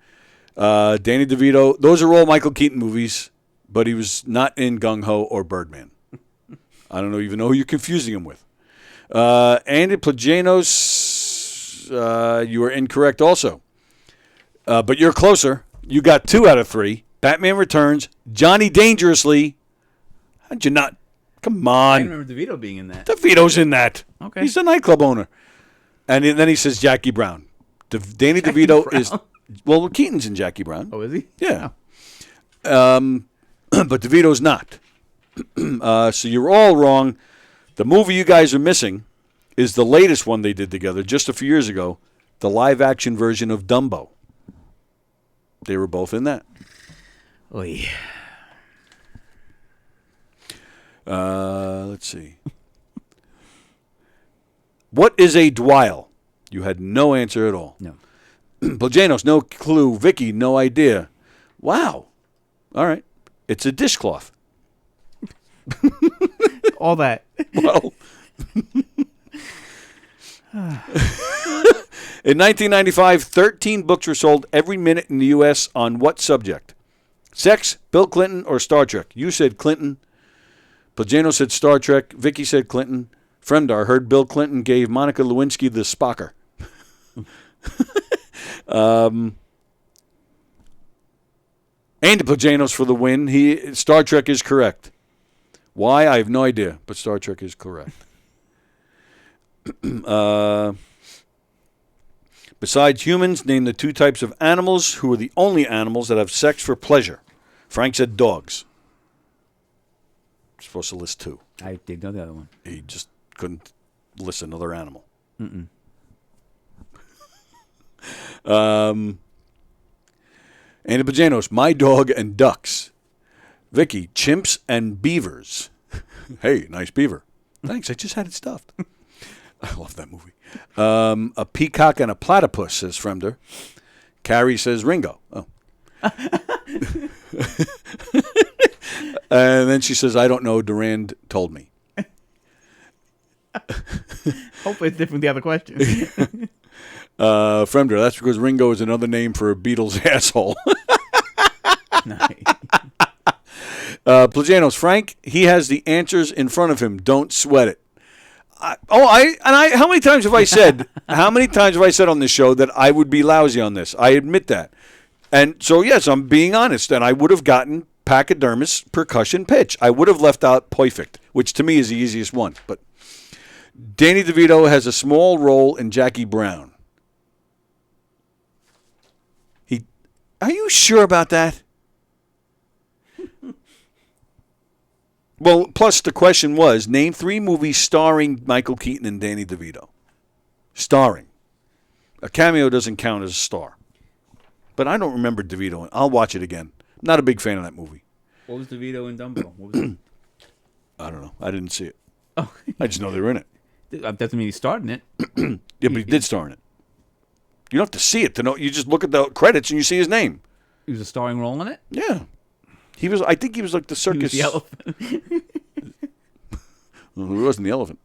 Danny DeVito. Those are all Michael Keaton movies, but he was not in Gung Ho or Birdman. I don't even know who you're confusing him with. Andy Plagianos, you are incorrect also. But you're closer. You got 2 out of 3. Batman Returns, Johnny Dangerously. How'd you not? Come I on. remember DeVito being in that. DeVito's in that. Okay. He's the nightclub owner. And then he says Jackie Brown. Danny DeVito Brown? is... Well, Keaton's in Jackie Brown. Oh, is he? Yeah. But DeVito's not. So you're all wrong. The movie you guys are missing is the latest one they did together just a few years ago, the live-action version of Dumbo. They were both in that. Oy. Let's see. What is a dweil? You had no answer at all. No. Plagianos, no clue. Vicky, no idea. Wow. All right. It's a dishcloth. All that. Well, in 1995, 13 books were sold every minute in the U.S. on what subject? Sex, Bill Clinton, or Star Trek? You said Clinton. Plagano said Star Trek. Vicky said Clinton. Fremdar heard Bill Clinton gave Monica Lewinsky the Spocker. Andy Plagianos for the win. Star Trek is correct. Why? I have no idea, but Star Trek is correct. Besides humans, name the 2 types of animals who are the only animals that have sex for pleasure. Frank said dogs. You're supposed to list 2. I did know the other one. He just couldn't list another animal. Mm-mm. Andy Pajanos, my dog and ducks. Vicky, chimps and beavers. Hey, nice beaver. Thanks, I just had it stuffed. I love that movie. A peacock and a platypus, says Fremder. Carrie says Ringo. Oh. And then she says, I don't know, Durand told me. Hopefully it's different than the other question. Fremder, that's because Ringo is another name for a Beatles asshole. Nice. Plagianos, Frank, he has the answers in front of him. Don't sweat it. How many times have I said on this show that I would be lousy on this? I admit that. And so, yes, I'm being honest, and I would have gotten pachydermis percussion pitch. I would have left out perfect, which to me is the easiest one. But Danny DeVito has a small role in Jackie Brown. Are you sure about that? Well, plus the question was, name 3 movies starring Michael Keaton and Danny DeVito. Starring. A cameo doesn't count as a star. But I don't remember DeVito. I'll watch it again. Not a big fan of that movie. What was DeVito in Dumbo? What was it? I don't know. I didn't see it. Oh. I just know they were in it. That doesn't mean he starred in it. Yeah, but he did star in it. You don't have to see it to know. You just look at the credits and you see his name. He was a starring role in it? Yeah. I think he was like the circus. He was the elephant. Well, he wasn't the elephant.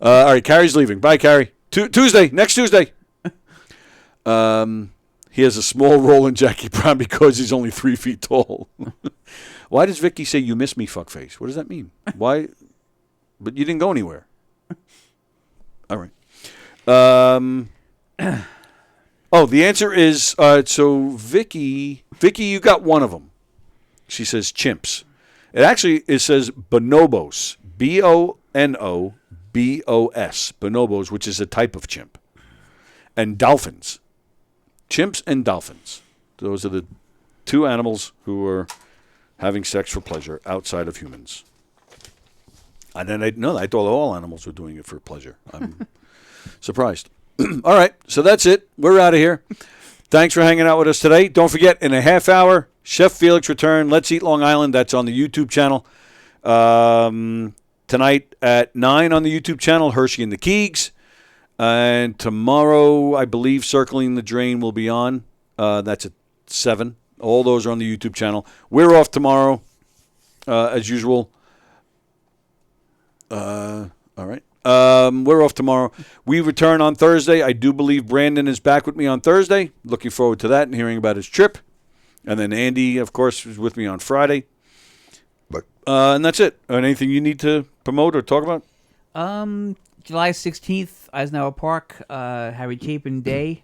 All right, Carrie's leaving. Bye, Carrie. Tuesday, next Tuesday. He has a small role in Jackie Brown because he's only 3 feet tall. Why does Vicky say, you miss me, fuckface? What does that mean? Why? But you didn't go anywhere. All right. The answer is, so Vicky, you got one of them. She says chimps. It says bonobos. Bonobos. Bonobos, which is a type of chimp. And dolphins. Chimps and dolphins. Those are the 2 animals who are having sex for pleasure outside of humans. I thought all animals were doing it for pleasure. I'm surprised. All right, so that's it. We're out of here. Thanks for hanging out with us today. Don't forget, in a half hour, Chef Felix return. Let's Eat Long Island. That's on the YouTube channel. Tonight at 9 on the YouTube channel, Hershey and the Keegs. And tomorrow, I believe, Circling the Drain will be on. That's at 7. All those are on the YouTube channel. We're off tomorrow, as usual. All right. We're off tomorrow. We return on Thursday. I do believe Brandon is back with me on Thursday. Looking forward to that and hearing about his trip. And then Andy, of course, is with me on Friday. And that's it. Anything you need to promote or talk about? July 16th, Eisenhower Park, Harry Chapin Day.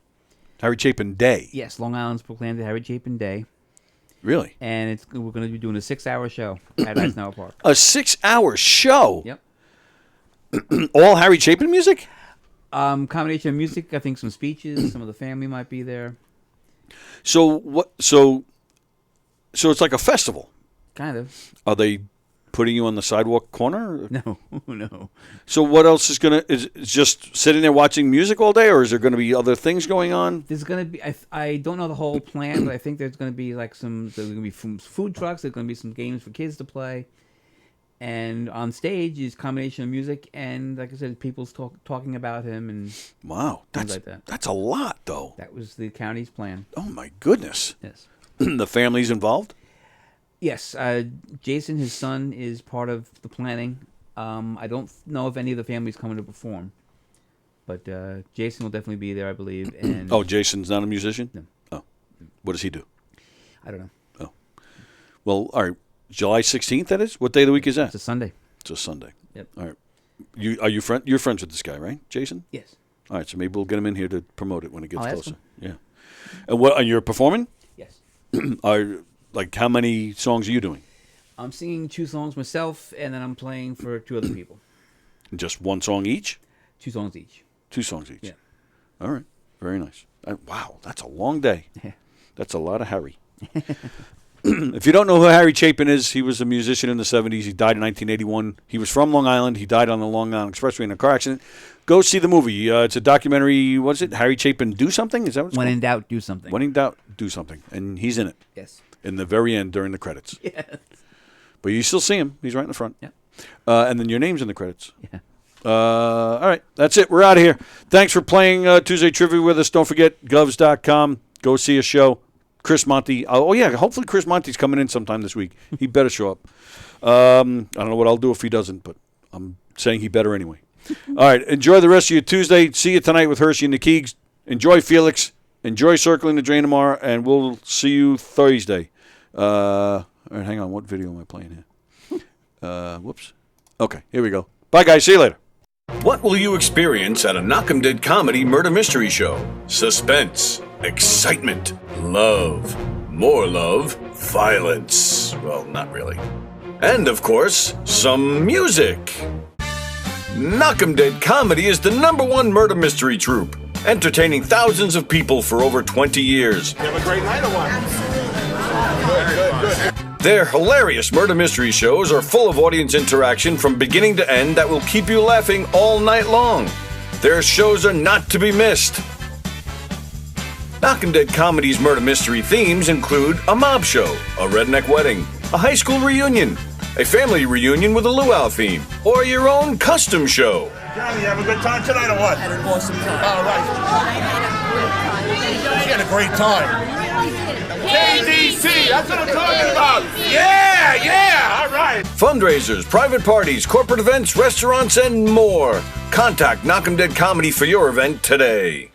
Harry Chapin Day? Yes, Long Island's proclaimed Harry Chapin Day. Really? And we're going to be doing a 6-hour show at Eisenhower Park. A 6-hour show? Yep. All Harry Chapin music? Combination of music, I think some speeches, some of the family might be there. So what? So it's like a festival? Kind of. Are they putting you on the sidewalk corner? No. So what else is is just sitting there watching music all day, or is there going to be other things going on? There's going to be, I don't know the whole plan, but I think there's going to be there's going to be food trucks, there's going to be some games for kids to play. And on stage is a combination of music and, like I said, people's talking about him and things like that. That's a lot, though. That was the county's plan. Oh, my goodness. Yes. The family's involved? Yes. Jason, his son, is part of the planning. I don't know if any of the family's coming to perform. But Jason will definitely be there, I believe. And Jason's not a musician? No. Oh. What does he do? I don't know. Oh. Well, all right. July 16th, that is? What day of the week is that? It's a Sunday. It's a Sunday. Yep. All right. You're friends with this guy, right, Jason? Yes. All right, so maybe we'll get him in here to promote it when it gets I'll closer. ask Yeah. And what are you performing? Yes. How many songs are you doing? I'm singing 2 songs myself, and then I'm playing for 2 other people. Just 1 song each? 2 songs each. 2 songs each. Yeah. All right. Very nice. Wow, that's a long day. Yeah. That's a lot of Harry. If you don't know who Harry Chapin is, he was a musician in the 70s. He died in 1981. He was from Long Island. He died on the Long Island Expressway in a car accident. Go see the movie. It's a documentary. What is it? Harry Chapin Do Something? Is that what it's When called? in doubt, do something. When in doubt, do something. And he's in it. Yes. In the very end during the credits. Yes. But you still see him. He's right in the front. Yeah. And then your name's in the credits. Yeah. All right, that's it. We're out of here. Thanks for playing Tuesday Trivia with us. Don't forget, govs.com. Go see a show. Chris Monty. Oh, yeah, hopefully Chris Monty's coming in sometime this week. He better show up. I don't know what I'll do if he doesn't, but I'm saying he better anyway. All right, enjoy the rest of your Tuesday. See you tonight with Hershey and the Keegs. Enjoy Felix. Enjoy Circling the Drain tomorrow, and we'll see you Thursday. All right, hang on. What video am I playing here? Whoops. Okay, here we go. Bye, guys. See you later. What will you experience at a Knock 'em Dead comedy murder mystery show? Suspense, excitement, love, more love, violence. Well, not really. And, of course, some music. Knock 'em Dead Comedy is the #1 murder mystery troupe, entertaining thousands of people for over 20 years. You have a great night or what? Good. Their hilarious murder mystery shows are full of audience interaction from beginning to end that will keep you laughing all night long. Their shows are not to be missed. Knock 'em Dead Comedy's murder mystery themes include a mob show, a redneck wedding, a high school reunion, a family reunion with a luau theme, or your own custom show. Johnny, you have a good time tonight or what? Had an awesome time. All right. She had a great time. KDC, that's what I'm talking about. Yeah, all right. Fundraisers, private parties, corporate events, restaurants, and more. Contact Knock 'em Dead Comedy for your event today.